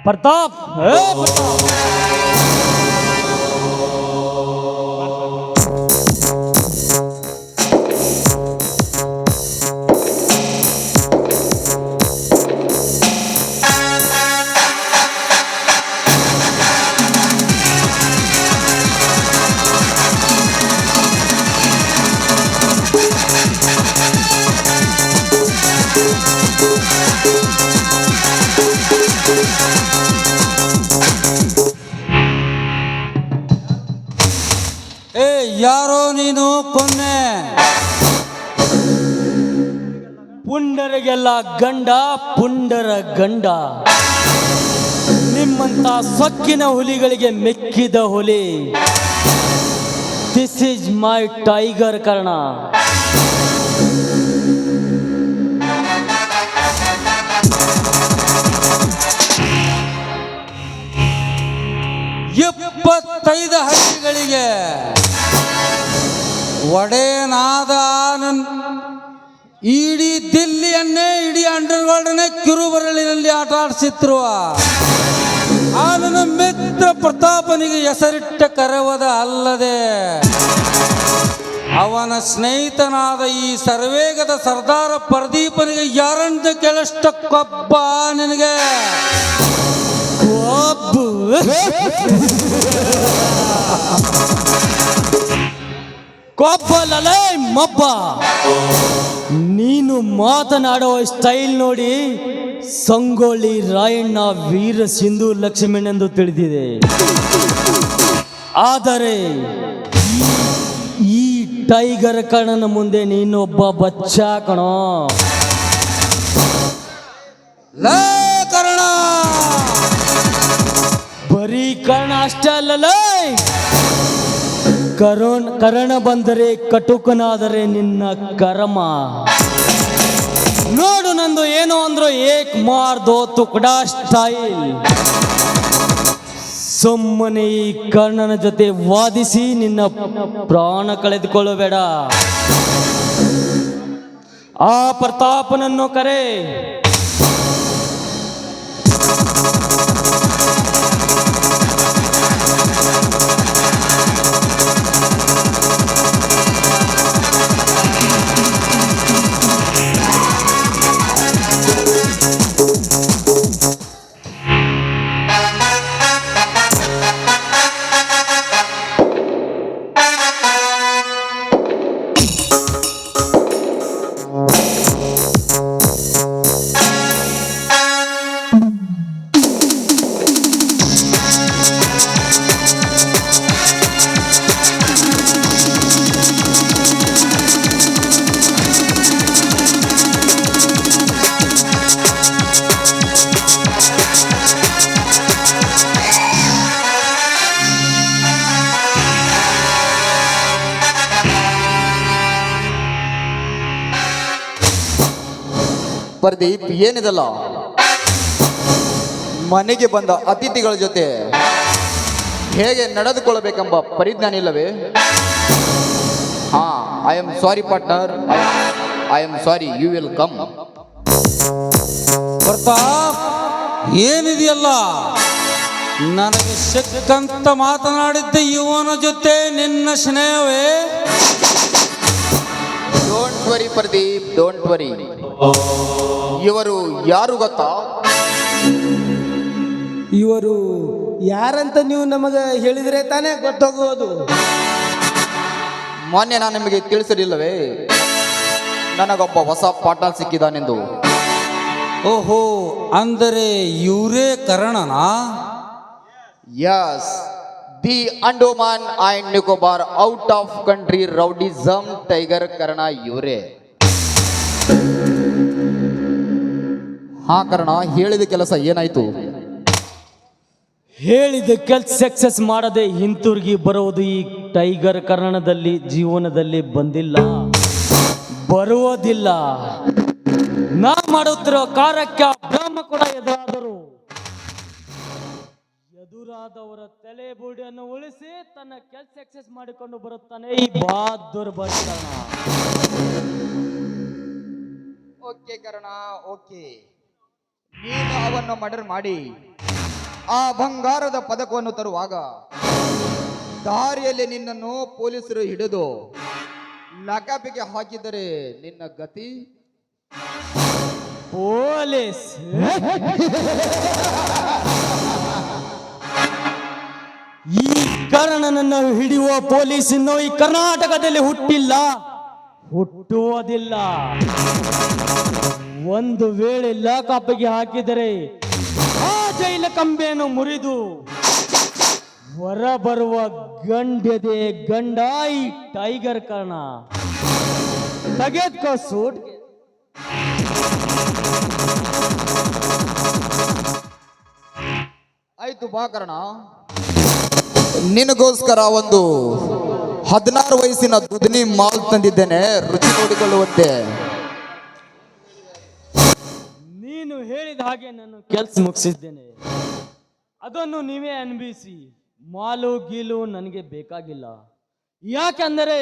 ಪ್ರತಾಪ್ ಪ್ರತಾಪ್ ಯಾರೋ ನೀನು ಕೊನ್ನೆ ಪುಂಡರಿಗೆಲ್ಲ ಗಂಡ ಪುಂಡರ ಗಂಡ ನಿಮ್ಮಂತ ಸೊಕ್ಕಿನ ಹುಲಿಗಳಿಗೆ ಮೆಕ್ಕಿದ ಹುಲಿ. This is my tiger Karna. ಎಪ್ಪತ್ತೈದು ಹಳ್ಳಿಗಳಿಗೆ ಒಡೆಯನಾದ ಇಡೀ ದಿಲ್ಲಿಯನ್ನೇ ಇಡೀ ಅಂಡರ್ವರ್ಲ್ಡ್ನೇ ಕಿರುಬರಳಿನಲ್ಲಿ ಆಟ ಆಡಿಸಿದ್ರು. ಆ ನನ್ನ ಮಿತ್ರ ಪ್ರತಾಪನಿಗೆ ಹೆಸರಿಟ್ಟ ಕರೆವದ ಅಲ್ಲದೆ ಅವನ ಸ್ನೇಹಿತನಾದ ಈ ಸರ್ವೇಗದ ಸರ್ದಾರ ಪ್ರದೀಪನಿಗೆ ಯಾರಂತ ಕೆಲಷ್ಟ ಕೊಬ್ಬ ನಿನಗೆ ಕೊಬ್ಬಲಲೇ ಮಬ್ಬ. ನೀನು ಮಾತನಾಡುವ ಸ್ಟೈಲ್ ನೋಡಿ ಸಂಗೊಳ್ಳಿ ರಾಯಣ್ಣ ವೀರ ಸಿಂಧು ಲಕ್ಷ್ಮಣನೆಂದು ತಿಳಿದಿದೆ. ಆದರೆ ಈ ಟೈಗರ್ ಕರ್ಣನ ಮುಂದೆ ನೀನೊಬ್ಬ ಬಚ್ಚ ಕಣೋ. ಲೇ ಕರ್ಣ, ಬರೀ ಕರ್ಣ ಅಷ್ಟೇ ಅಲ್ಲಲೇ, ಕರ್ಣ ಬಂದರೆ ಕಟುಕನಾದರೆ ನಿನ್ನ ಕರ್ಮ. ನೋಡು ನಂದು ಏನೋ ಅಂದ್ರು ಏಕ್ ಮಾರ್ ದೋ ತುಕಡಾ ಸ್ಟೈಲ್. ಸುಮ್ಮನೆ ಈ ಕರ್ಣನ ಜೊತೆ ವಾದಿಸಿ ನಿನ್ನ ಪ್ರಾಣ ಕಳೆದುಕೊಳ್ಳಬೇಡ. ಆ ಪ್ರತಾಪನನ್ನು ಕರೆ. ಪ್ರದೀಪ್, ಏನಿದಲ್ಲ? ಮನೆಗೆ ಬಂದ ಅತಿಥಿಗಳ ಜೊತೆ ಹೇಗೆ ನಡೆದುಕೊಳ್ಳಬೇಕೆಂಬ ಪರಿಜ್ಞಾನ ಇಲ್ಲವೇ? I am sorry partner, I am sorry, you will come. Pratap, ಏನಿದೆಯಲ್ಲ, ನನಗೆ ಸಿಕ್ಕಂತ ಮಾತನಾಡಿದ್ದ ಇವನ ಜೊತೆ ನಿನ್ನ ಸ್ನೇಹವೇ? Don't worry Pradeep, don't worry. ಇವರು ಯಾರು ಗೊತ್ತಾ? ಇವರು ಯಾರಂತ ನೀವು ನಮಗೆ ಹೇಳಿದರೆ ತಾನೇ ಗೊತ್ತಾಗೋದು. ಮೊನ್ನೆ ನಾನು ನಿಮಗೆ ತಿಳಿಸಲಿಲ್ಲವೇ, ನನಗೊಬ್ಬ ಹೊಸ ಪಾರ್ಟ್ನರ್ ಸಿಕ್ಕಿದಾನೆಂದು? ಓಹೋ, ಅಂದರೆ ಇವರೇ ಕರ್ಣನಾ? Yes, the Andaman and Nicobar out of country rowdyism tiger Karna ಇವರೇ. ಹಾ ಕರ್ಣ, ಹೇಳಿದ ಕೆಲಸ ಏನಾಯ್ತು? ಹೇಳಿದ ಕೆಲ್ಸ ಸಕ್ಸಸ್ ಮಾಡದೆ ಹಿಂತಿರುಗಿ ಬರುವುದು ಈ ಟೈಗರ್ ಕರ್ಣದಲ್ಲಿ ಜೀವನದಲ್ಲಿ ಬಂದಿಲ್ಲ, ಬರುವುದಿಲ್ಲ. ನಾ ಮಾಡುತ್ತಿರೋ ಕಾರ್ಯಕ್ಕೆ ಬ್ರಹ್ಮ ಕೂಡ ಎದುರಾದವರ ತಲೆ ಬೂಡಿಯನ್ನು ಉಳಿಸಿ ತನ್ನ ಕೆಲ್ಸ ಸಕ್ಸಸ್ ಮಾಡಿಕೊಂಡು ಬರುತ್ತಾನೆ ಈ ಬಹದ್ದೂರ್ ಬರ್ತಾನ. Okay Karna, okay. ನೀನು ಅವನ್ನು ಮರ್ಡರ್ ಮಾಡಿ ಆ ಬಂಗಾರದ ಪದಕವನ್ನು ತರುವಾಗ ದಾರಿಯಲ್ಲಿ ನಿನ್ನನ್ನು ಪೊಲೀಸರು ಹಿಡಿದು ಲಕಾಪಿಗೆ ಹಾಕಿದರೆ ನಿನ್ನ ಗತಿ ಪೊಲೀಸ್ ಈ ಕರ್ಣನನ್ನು ಹಿಡಿಯುವ ಪೊಲೀಸ್ ಇನ್ನು ಈ ಕರ್ನಾಟಕದಲ್ಲಿ ಹುಟ್ಟಿಲ್ಲ, ಹುಟ್ಟುವುದಿಲ್ಲ. ಒಂದು ವೇಳೆ ಲಾಕಪ್ಪಿಗೆ ಹಾಕಿದರೆ ಆ ಜೈಲ ಕಂಬೆಯನ್ನು ಮುರಿದು ಹೊರಬರುವ ಗಂಡದೆ ಗಂಡ ಈ ಟೈಗರ್ ಕರ್ಣ. ತೆಗೆದ್ಕೋ ಸೂಟ್. ಆಯ್ತು ಬಾ ಕರ್ಣ, ನಿನಗೋಸ್ಕರ ಒಂದು 16 ವಯಸ್ಸಿನ ದುಧನಿ ಮಾಲ್ ತಂದಿದ್ದೇನೆ, ರುಚಿ ನೋಡಿಕೊಳ್ಳುವಂತೆ. ನೀನು ಹೇಳಿದ ಹಾಗೆ ನಾನು ಕೆಲಸ ಮುಗಿಸಿದ್ದೇನೆ. ಅದನ್ನು ನೀವೇ ಅನ್ಬಿಸಿ. ಮಾಲು ಗೀಲು ನನಗೆ ಬೇಕಾಗಿಲ್ಲ. ಯಾಕೆಂದರೆ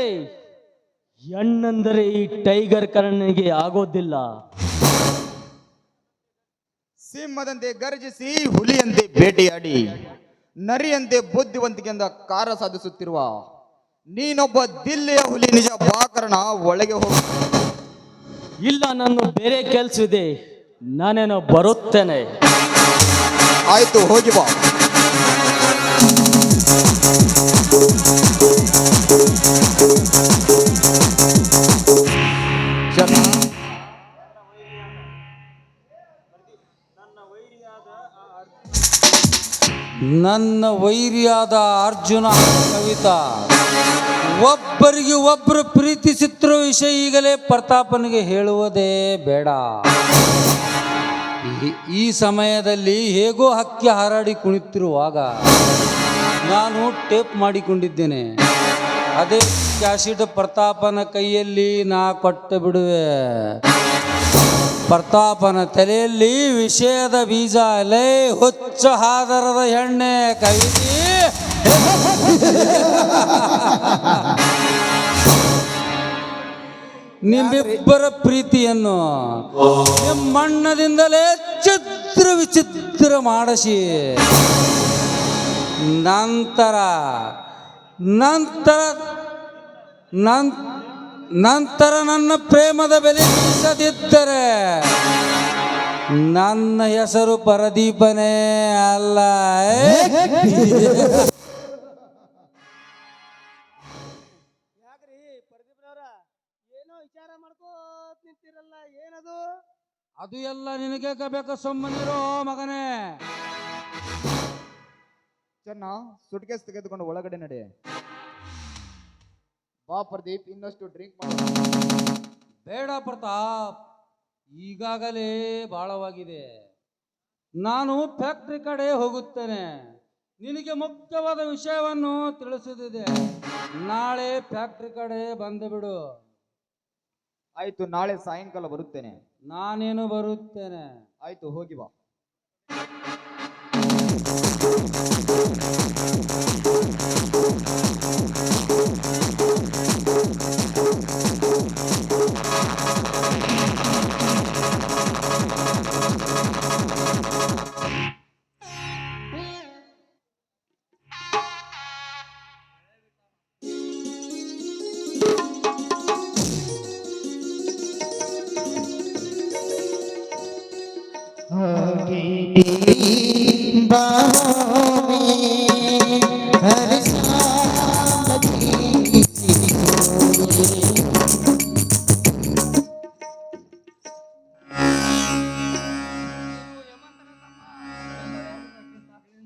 ಹೆಣ್ಣಂದರೆ ಈ ಟೈಗರ್ ಕರ್ಣನಿಗೆ ಆಗೋದಿಲ್ಲ. ಸಿಂಹದಂತೆ ಗರ್ಜಿಸಿ ಹುಲಿಯಂತೆ ಬೇಟೆಯಾಡಿ ನರಿಯಂತೆ ಬುದ್ಧಿವಂತಿಕೆಯಿಂದ ಕಾರ್ಯ ಸಾಧಿಸುತ್ತಿರುವ ನೀನೊಬ್ಬ ದಿಲ್ಲಿಯ ಹುಲಿ. ನಿಜ ಬಾ ಕರ್ಣ, ಒಳಗೆ ಹೋಗು. ಇಲ್ಲ, ನಾನು ಬೇರೆ ಕೆಲಸ ಇದೆ, ನಾನೇನೋ ಬರುತ್ತೇನೆ. ಆಯ್ತು, ಹೋಗಿ ಬಾ. ನನ್ನ ವೈರಿಯಾದ ಅರ್ಜುನ ಕವಿತಾ ಒಬ್ಬರಿಗೆ ಒಬ್ಬರು ಪ್ರೀತಿಸುತ್ತಿರುವ ವಿಷಯ ಈಗಲೇ ಪ್ರತಾಪನಿಗೆ ಹೇಳುವುದೇ ಬೇಡ. ಈ ಸಮಯದಲ್ಲಿ ಹೇಗೋ ಹಕ್ಕಿ ಹಾರಾಡಿ ಕುಣಿತಿರುವಾಗ ನಾನು ಟೇಪ್ ಮಾಡಿಕೊಂಡಿದ್ದೇನೆ. ಅದೇ ಕ್ಯಾಸೆಟ್ ಪ್ರತಾಪನ ಕೈಯಲ್ಲಿ ನಾ ಕೊಟ್ಟು ಬಿಡುವೆ. ಪ್ರತಾಪನ ತಲೆಯಲ್ಲಿ ವಿಷಯದ ಬೀಜ ಅಲೇ ಹುಚ್ಚ ಹಾದರದ ಎಣ್ಣೆ ಕವಿತೆ. ನಿಮ್ಮಿಬ್ಬರ ಪ್ರೀತಿಯನ್ನು ಮಣ್ಣದಿಂದಲೇ ಚಿತ್ರ ವಿಚಿತ್ರ ಮಾಡಿಸಿ ನಂತರ ನಂತರ ನಂತರ ನನ್ನ ಪ್ರೇಮದ ಬೆಲೆ ತಿಳಿಸದಿದ್ದರೆ ನನ್ನ ಹೆಸರು ಪರದೀಪನೇ ಅಲ್ಲ. ಅದು ಎಲ್ಲ ನಿನಗೆ ಬೇಕು, ಸುಮ್ಮನಿರೋ ಮಗನೇ. ಚೆನ್ನ, ಸುಟ್ಕೇಸ್ ತೆಗೆದುಕೊಂಡು ಒಳಗಡೆ ನಡೆ. ಬಾ ಪ್ರದೀಪ್, ಇನ್ನಷ್ಟು ಡ್ರಿಂಕ್ ಮಾಡ. ಬೇಡ ಪ್ರತಾಪ್, ಈಗಾಗಲೇ ಬಹಳವಾಗಿದೆ. ನಾನು ಫ್ಯಾಕ್ಟ್ರಿ ಕಡೆ ಹೋಗುತ್ತೇನೆ. ನಿನಗೆ ಮುಖ್ಯವಾದ ವಿಷಯವನ್ನು ತಿಳಿಸುತ್ತಿದೆ. ನಾಳೆ ಫ್ಯಾಕ್ಟ್ರಿ ಕಡೆ ಬಂದು ಬಿಡು. ಆಯ್ತು, ನಾಳೆ ಸಾಯಂಕಾಲ ಬರುತ್ತೇನೆ. ನಾನೇನು ಬರುತ್ತೇನೆ. ಆಯ್ತು, ಹೋಗಿ ಬಾ.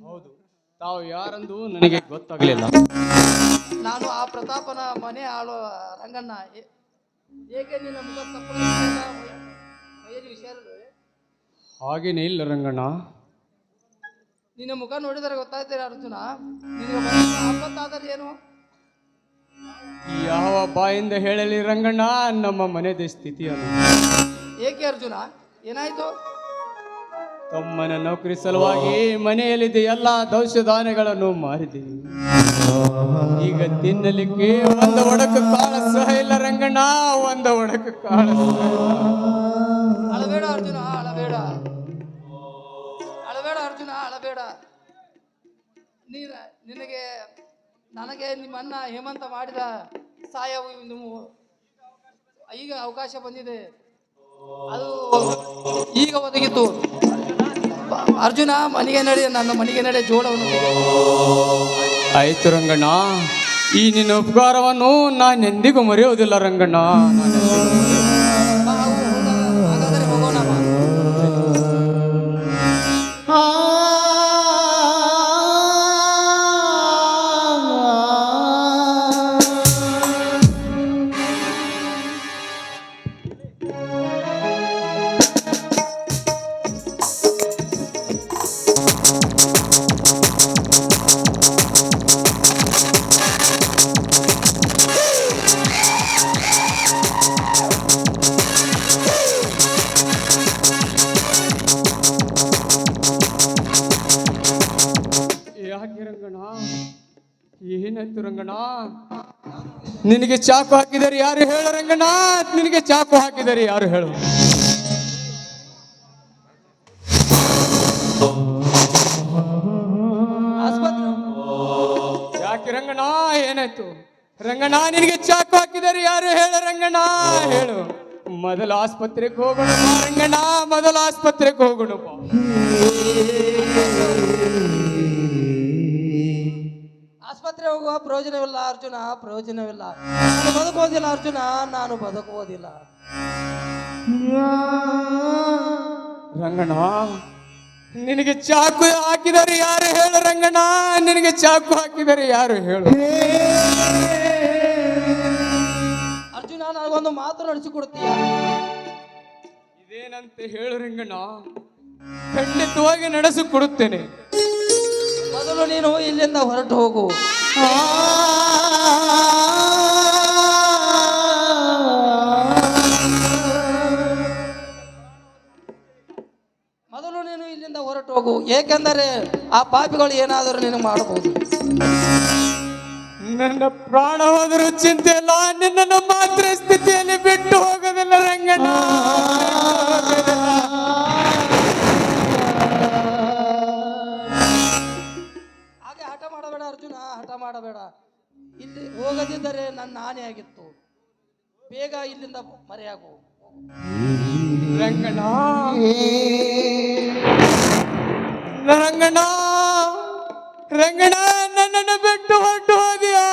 ಹೌದು, ತಾವು ಯಾರೆಂದು ನನಗೆ ಗೊತ್ತಾಗಲಿಲ್ಲ. ನಾನು ಆ ಪ್ರತಾಪನ ಮನೆ ಆಳು ರಂಗಣ್ಣ. ಏಕೆ ನಿನ್ನ ಮುಖ ತಪ್ಪು ವಿಷಯ ಹಾಗೇನೇ ಇಲ್ಲ ರಂಗಣ್ಣ. ನಿನ್ನ ಮುಖ ನೋಡಿದರೆ ಗೊತ್ತಾಯ್ತೀರ ಅರ್ಜುನ. ನಿನಗೆ ಆಪತ್ತಾದರೆ ಏನು? ಯಾವ ಬಾಯಿಂದ ಹೇಳಲಿ ರಂಗಣ್ಣ ನಮ್ಮ ಮನೆಯ ಸ್ಥಿತಿಯನ್ನು. ಏಕೆ ಅರ್ಜುನ, ಏನಾಯ್ತು? ತಮ್ಮನ ನೌಕರಿ ಸಲುವಾಗಿ ಮನೆಯಲ್ಲಿದ್ದ ಎಲ್ಲ ದೌಷಧಾನ್ಯಗಳನ್ನು ಮಾರಿದ್ದೀನಿ. ಈಗ ತಿನ್ನಲಿಕ್ಕೆ ಒಂದು ಒಡಕು ಕಾಳ ಸಹ ಇಲ್ಲ ರಂಗಣ್ಣ, ಒಂದು ಒಡಕು ಕಾಳ. ಅಳಬೇಡ ಅರ್ಜುನ, ಅಳಬೇಡ. ಅಳಬೇಡ ಅರ್ಜುನ, ಅಳಬೇಡ. ನಿನಗೆ ನನಗೆ ನಿಮ್ಮ ಅಣ್ಣ ಹೇಮಂತ ಮಾಡಿದ ಸಹಾಯ ಈಗ ಅವಕಾಶ ಬಂದಿದೆ, ಅದು ಈಗ ಒದಗಿತು. ಅರ್ಜುನ ಮನೆಗೆ ನಡೆ, ನನ್ನ ಮನೆಗೆ ನಡೆ, ಜೋಡವನ್ನು ಆಯ್ತು ರಂಗಣ್ಣ, ಈ ನಿನ್ನ ಉಪಕಾರವನ್ನು ನಾನು ಎಂದಿಗೂ ಮರೆಯುವುದಿಲ್ಲ ರಂಗಣ್ಣ. ಹಾಗಾದರೆ ಹೋಗೋಣ ಬಾ. ಯಾಕೆ ರಂಗಣ್ಣ, ಏನಾಯ್ತು ರಂಗಣ್ಣ? ನಿನಗೆ ಚಾಕು ಹಾಕಿದರೆ ಯಾರು ಹೇಳು ರಂಗಣ್ಣ? ನಿನಗೆ ಚಾಕು ಹಾಕಿದರೆ ಯಾರು ಹೇಳು? ಯಾಕೆ ರಂಗಣ್ಣ, ಏನಾಯ್ತು ರಂಗಣ್ಣ? ನಿನಗೆ ಚಾಕು ಹಾಕಿದರೆ ಯಾರು ಹೇಳು ರಂಗಣ್ಣ? ಹೇಳು. ಮೊದಲು ಆಸ್ಪತ್ರೆಗೆ ಹೋಗೋಣ ಬಾ ರಂಗಣ್ಣ, ಮೊದಲು ಆಸ್ಪತ್ರೆಗೆ ಹೋಗೋಣ ಬಾ. ಆಸ್ಪತ್ರೆ ಹೋಗುವ ಪ್ರಯೋಜನವಿಲ್ಲ ಅರ್ಜುನ, ಪ್ರಯೋಜನವಿಲ್ಲ. ನಾನು ಬದುಕುವುದಿಲ್ಲ ಅರ್ಜುನ, ನಾನು ಬದುಕುವುದಿಲ್ಲ. ರಂಗಣ್ಣ, ನಿನಗೆ ಚಾಕು ಹಾಕಿದರೆ ಯಾರು ಹೇಳು ರಂಗಣ್ಣ? ನಿನಗೆ ಚಾಕು ಹಾಕಿದರೆ ಯಾರು ಹೇಳು? ಅರ್ಜುನ, ನನಗೊಂದು ಮಾತು ನಡೆಸಿಕೊಡ್ತೀಯ? ಇದೇನಂತೆ ಹೇಳು ರಂಗಣ್ಣ, ಖಂಡಿತವಾಗಿ ನಡೆಸಿಕೊಡುತ್ತೇನೆ. ಮೊದಲು ನೀನು ಇಲ್ಲಿಂದ ಹೊರಟು ಹೋಗು. ಮೊದಲು ನೀನು ಇಲ್ಲಿಂದ ಹೊರಟು ಹೋಗು, ಏಕೆಂದರೆ ಆ ಪಾಪಿಗಳು ಏನಾದರೂ ನಿನಗೆ ಮಾಡಬಹುದು. ನನ್ನ ಪ್ರಾಣ ಹೋದರೂ ಚಿಂತೆ ಇಲ್ಲ, ನಿನ್ನನ್ನು ಮಾತ್ರ ಸ್ಥಿತಿಯಲ್ಲಿ ಬಿಟ್ಟು ಹೋಗೋದಿಲ್ಲ ರಂಗಣ್ಣ. ಹಾಗೆ ಹಠ ಮಾಡಬೇಡ ಅರ್ಜುನ, ಹಠ ಮಾಡಬೇಡ. ಇಲ್ಲಿ ಹೋಗದಿದ್ದರೆ ನನ್ನ ಹಾನಿಯಾಗಿತ್ತು. ಬೇಗ ಇಲ್ಲಿಂದ ಮರೆಯಾಗು. ರಂಗಣ್ಣ, ರಂಗಣ್ಣ, ರಂಗಣ್ಣ, ನನ್ನನ್ನು ಬಿಟ್ಟು ಹೊರಟು ಹೋದಿಯಾ?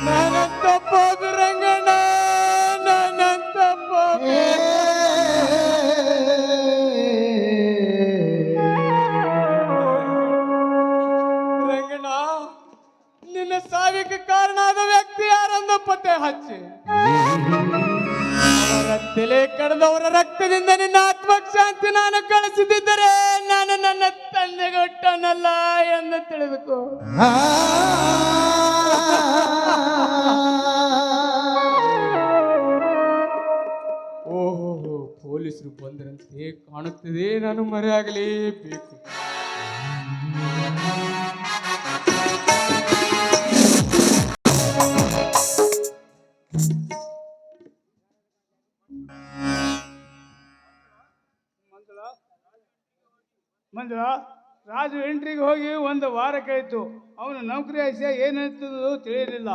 ನನ್ನ ತಪ್ಪೋದು ರಂಗಣ್ಣ, ನನ್ನ ತಪ್ಪೋದು. ರಂಗಣ್ಣ, ನಿನ್ನ ಸಾವಿಗೆ ಕಾರಣ ಆದ ವ್ಯಕ್ತಿ ಯಾರೊಂದು ಪತ್ತೆ ಹಚ್ಚಿ ಅವರ ತಲೆ ಕಳೆದವರ ರಕ್ತದಿಂದ ನಿನ್ನ ಆತ್ಮಶಾಂತಿ ನಾನು ಕಳಿಸಿದ್ದರೆ ನಾನು ನನ್ನ ತಂದೆಗೆ ಹುಟ್ಟನಲ್ಲ ಎಂದು ತಿಳಿದುಕೋ. ಓಹೋ, ಪೊಲೀಸರು ಬಂದರಂತೆ ಕಾಣುತ್ತದೆ, ನಾನು ಮರೆಯಾಗಲೇಬೇಕು. ಮಂಜುಳ, ರಾಜು ಎಂಟ್ರಿಗೆ ಹೋಗಿ ಒಂದು ವಾರ ಕಳೆಯಿತು. ಅವನ ನೌಕರಿ ಆಯ್ಸೆ ಏನಾಯ್ತದೋ ತಿಳಿಯಲಿಲ್ಲ.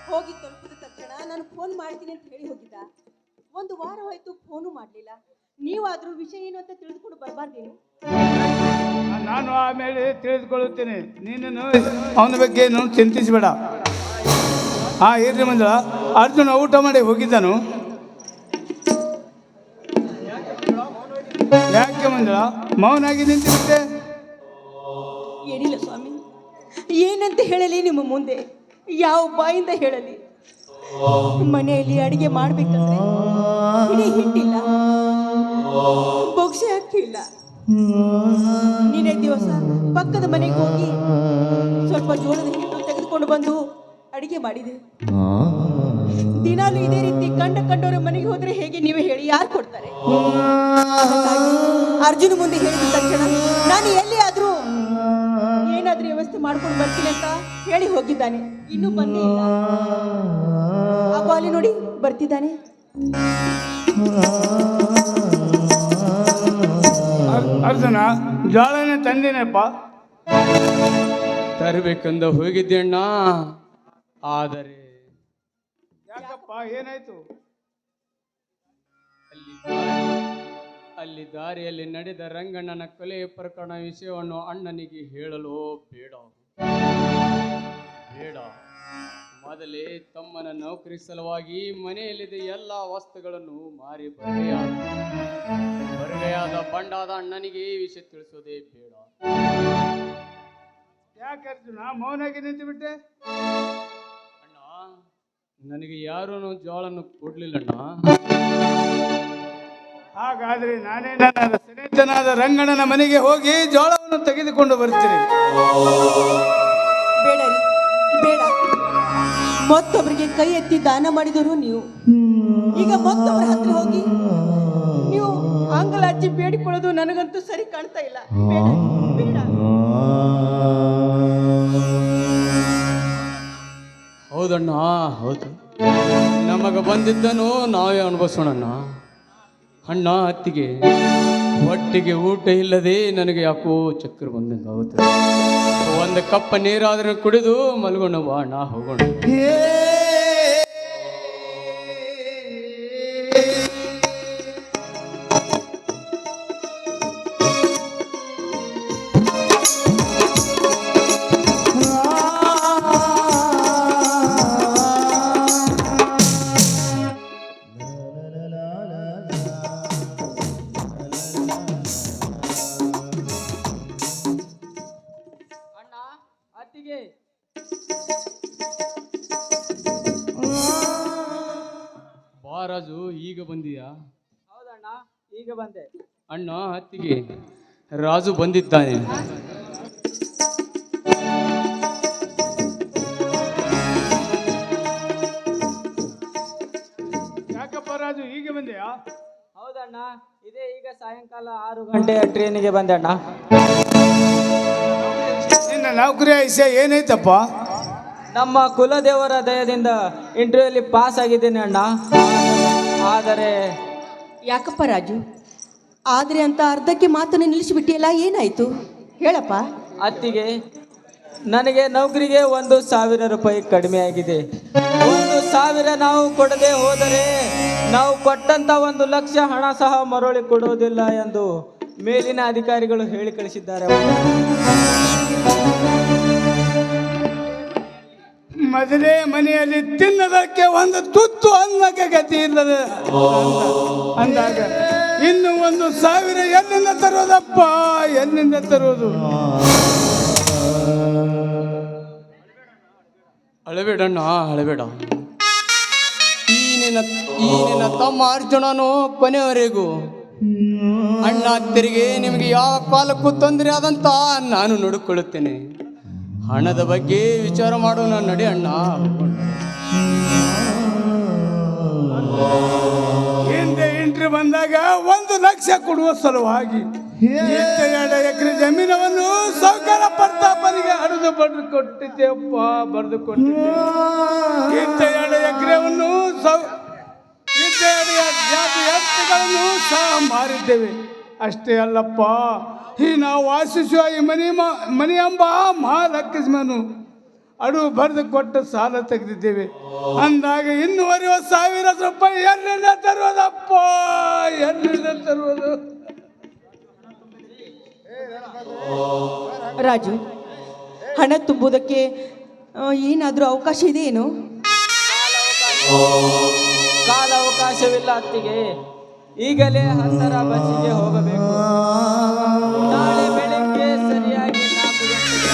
ಹೋಗಿ ತಲುಪಿದ ತಕ್ಷಣ ನಾನು ಫೋನ್ ಮಾಡ್ತೀನಿ ಅಂತ ಹೇಳಿ ಹೋಗಿದ್ದ. ಒಂದು ವಾರ ಹೋಯ್ತು, ಫೋನು ಮಾಡಲಿಲ್ಲ. ನೀವಾದ್ರೂ ವಿಷಯ ಏನು ಅಂತ ತಿಳಿದುಕೊಂಡು ಬರಬಾರ್ದೇನು? ನಾನು ಆಮೇಲೆ ತಿಳಿದುಕೊಳ್ಳುತ್ತೇನೆ. ನೀನು ಅವನ ಬಗ್ಗೆ ಚಿಂತಿಸಬೇಡ. ಇರ್ರಿ ಮಂಜುಳ, ಅರ್ಜುನ ಊಟ ಮಾಡಿ ಹೋಗಿದ್ದಾನು. ಯಾಕೆ ಮಂಜುಳ ಮೌನಾಗಿ ನಿಂತಿರುತ್ತೆ? ಏನಿಲ್ಲ ಸ್ವಾಮಿ, ಏನಂತ ಹೇಳಲಿ ನಿಮ್ಮ ಮುಂದೆ? ಯಾವ ಬಾಯಿಂದ ಹೇಳಲಿ? ಮನೆಯಲ್ಲಿ ಅಡಿಗೆ ಮಾಡ್ಬೇಕಂದ್ರೆ ಇಡೀ ಹಿಟ್ಟಿಲ್ಲ, ಬೊಗ್ಸೆ ಅಕ್ಕಿ ಇಲ್ಲ. ನಿನ್ನೆ ದಿವಸ ಪಕ್ಕದ ಮನೆಗೆ ಹೋಗಿ ಸ್ವಲ್ಪ ಜೋಳದ ಹಿಟ್ಟು ತೆಗೆದುಕೊಂಡು ಬಂದು ಅಡಿಗೆ ಮಾಡಿದೆ. ದಿನಾಲು ಇದೇ ರೀತಿ ಕಂಡವರ ಮನೆಗೆ ಹೋದ್ರೆ ಹೇಗೆ ನೀವೇ ಹೇಳಿ? ಯಾರು ಕೊಡ್ತಾರೆ? ಅರ್ಜುನ ಮುಂದೆ ಹೇಳಿದ ತಕ್ಷಣ ನಾನು ಎಲ್ಲಿ ಆದ್ರೂ ಏನಾದ್ರೂ ವ್ಯವಸ್ಥೆ ಮಾಡ್ಕೊಂಡು ಬರ್ತೀನಿ ಅಂತ ಹೇಳಿ ಹೋಗಿದ್ದಾನೆ. ಇನ್ನೂ ಬಂದೇ ಇಲ್ಲ. ಆ ಬಾಲಿ ನೋಡಿ ಬರ್ತಿದ್ದಾನೆ. ಅರ್ಜುನ ಜೋಳನೇ ತಂದಿನಪ್ಪ. ತರಬೇಕಂದ ಹೋಗಿದ್ದೆ ಅಣ್ಣ, ಆದರೆ ಯಾಕಪ್ಪ ಏನಾಯ್ತು? ಅಲ್ಲಿ ದಾರಿಯಲ್ಲಿ ನಡೆದ ರಂಗಣ್ಣನ ಕೊಲೆ ಪ್ರಕರಣ ವಿಷಯವನ್ನು ಅಣ್ಣನಿಗೆ ಹೇಳಲು ಬೇಡ. ಮೊದಲೇ ತಮ್ಮನ ನೌಕರಿ ಸಲುವಾಗಿ ಮನೆಯಲ್ಲಿದ್ದ ಎಲ್ಲ ವಸ್ತುಗಳನ್ನು ಮಾರಿ ಬರಗೆಯಾದ ಬಂಡಾದ ಅಣ್ಣನಿಗೆ ಈ ವಿಷಯ ತಿಳಿಸೋದೇ ಬೇಡ. ಯಾಕೆ ಅರ್ಜುನ ಮೌನಾಗಿ ನಿಂತು ಬಿಟ್ಟೆ? ಅಣ್ಣ, ನನಗೆ ಯಾರೂ ಜೋಳನ್ನು ಕೊಡ್ಲಿಲ್ಲಣ್ಣ. ಹಾಗಾದ್ರೆ ನಾನೇ ನನ್ನ ಸ್ನೇಹಿತನಾದ ರಂಗಣ್ಣನ ಮನೆಗೆ ಹೋಗಿ ಜೋಳವನ್ನು ತೆಗೆದುಕೊಂಡು ಬರ್ತೀನಿ. ಬೇಡ ರೀ, ಬೇಡ. ಮತ್ತೊಬ್ಬರಿಗೆ ಕೈ ಎತ್ತಿ ದಾನ ಮಾಡಿದವರು ನೀವು. ಈಗ ಮತ್ತೊಬ್ಬರ ಹತ್ರ ಹೋಗಿ ನೀವು ಅಂಗಲಾಚಿ ಬೇಡಿಕೊಳ್ಳೋದು ನನಗಂತೂ ಸರಿ ಕಾಣ್ತಾ ಇಲ್ಲ. ಬೇಡ, ಬೇಡ. ಹೌದಣ್ಣ, ಹೌದು. ನಮಗ ಬಂದಿದ್ದನು ನಾವೇ ಅನುಭವಿಸೋಣ. ಅಣ್ಣ, ಅತ್ತಿಗೆ ಹೊಟ್ಟಿಗೆ ಊಟ ಇಲ್ಲದೆ ನನಗೆ ಯಾಕೋ ಚಕ್ರ ಬಂದಂಗೆ ಆಗುತ್ತದೆ. ಒಂದು ಕಪ್ಪ ನೀರಾದ್ರೂ ಕುಡಿದು ಮಲ್ಗೋಣ ಬಾ ಅಣ್ಣ, ಹೋಗೋಣ. ಬಾ ರಾಜು, ಈಗ ಬಂದೀಯಾ? ಹೌದಣ್ಣ, ಈಗ ಬಂದೆ. ಅಣ್ಣ, ಅತ್ತಿಗೆ ರಾಜು ಬಂದಿದ್ದಾನೆ. ಯಾಕಪ್ಪ ರಾಜು ಈಗ ಬಂದೆಯಾ? ಹೌದಣ್ಣ, ಇದೇ ಈಗ ಸಾಯಂಕಾಲ 6 ಗಂಟೆಯ ಟ್ರೈನಿಗೆ ಬಂದೆ ಅಣ್ಣ. ನಿನ್ನ ನೌಕರಿ ವಿಷಯ ಏನೈತಪ್ಪ? ನಮ್ಮ ಕುಲದೇವರ ದಯದಿಂದ ಇಂಟರ್ವ್ಯೂಲಿ ಪಾಸ್ ಆಗಿದ್ದೇನೆ ಅಣ್ಣ. ಆದರೆ ಯಾಕಪ್ಪ ರಾಜು, ಆದ್ರೆ ಅಂತ ಅರ್ಧಕ್ಕೆ ಮಾತನ್ನು ನಿಲ್ಲಿಸಿಬಿಟ್ಟಿಯಲ್ಲ, ಏನಾಯ್ತು ಹೇಳಪ್ಪ. ಅತ್ತಿಗೆ, ನನಗೆ ನೌಕರಿಗೆ 1,000 ರೂಪಾಯಿ ಕಡಿಮೆ ಆಗಿದೆ. 1,000 ನಾವು ಕೊಡದೆ ಹೋದರೆ ನಾವು ಕೊಟ್ಟಂತ 1,00,000 ಹಣ ಸಹ ಮರಳಿ ಕೊಡುವುದಿಲ್ಲ ಎಂದು ಮೇಲಿನ ಅಧಿಕಾರಿಗಳು ಹೇಳಿ ಕಳಿಸಿದ್ದಾರೆ. ಮೊದಲೇ ಮನೆಯಲ್ಲಿ ತಿನ್ನದಕ್ಕೆ ಒಂದು ತುತ್ತು ಅನ್ನಕ್ಕೆ ಗತಿ ಇಲ್ಲದ ಅಂದಾಗ ಇನ್ನು 1,000 ಎಲ್ಲಿಂದ ತರೋದಪ್ಪ? ಎಲ್ಲಿಂದ ತರೋದು? ಅಳಬೇಡಣ್ಣ, ಅಳಬೇಡ. ಈ ನಿನ್ನ ತಮ್ಮ ಅರ್ಜುನನು ಕೊನೆಯವರೆಗೂ ಅಣ್ಣ ಅತ್ತಿರಿಗೆ ನಿಮಗೆ ಯಾವ ಕಾಲಕ್ಕೂ ತೊಂದರೆ ಆದಂತ ನಾನು ನೋಡಿಕೊಳ್ಳುತ್ತೇನೆ. ಹಣದ ಬಗ್ಗೆ ವಿಚಾರ ಮಾಡೋಣ, ನಡಿ ಅಣ್ಣ. ಹಿಂದೆ ಎಂಟ್ರಿ ಬಂದಾಗ 1,00,000 ಕೊಡುವ ಸಲುವಾಗಿ 2 ಎಕರೆ ಜಮೀನವನ್ನು ಸೌಕರ್ಯ ಪ್ರತಾಪನಿಗೆ ಹರಿದು ಬರೆದು ಕೊಟ್ಟಿದ್ದೆಪ್ಪ, ಬರೆದು ಕೊಟ್ಟಿದ್ದೆ. 2 ಎಕರೆವನ್ನು 2 ಎತ್ತುಗಳನ್ನು ಸಹ ಮಾರಿದ್ದೇವೆ. ಅಷ್ಟೇ ಅಲ್ಲಪ್ಪ, ಈ ನಾವು ವಾಸಿಸುವ ಈ ಮನೆ ಎಂಬ ಮಹಾಲಕ್ಷ್ಮನು ಅಡು ಬರೆದು ಕೊಟ್ಟು ಸಾಲ ತೆಗೆದಿದ್ದೇವೆ. ಅಂದಾಗ 250,000 ರೂಪಾಯಿ ಎಲ್ಲಿಂದ ತರುವುದಪ್ಪ? ಎಲ್ಲಿಂದ ತರುವುದು? ರಾಜು, ಹಣ ತುಂಬುವುದಕ್ಕೆ ಏನಾದರೂ ಅವಕಾಶ ಇದೆಯೇನು? ಕಾಲಾವಕಾಶವಿಲ್ಲ ಅತ್ತಿಗೆ. ಈಗಲೇ 10ರ ಬಸ್ಸಿಗೆ ಹೋಗಬೇಕು. ನಾಳೆ ಬೆಳಿಗ್ಗೆ ಸರಿಯಾಗಿ 4 ಗಂಟೆಗೆ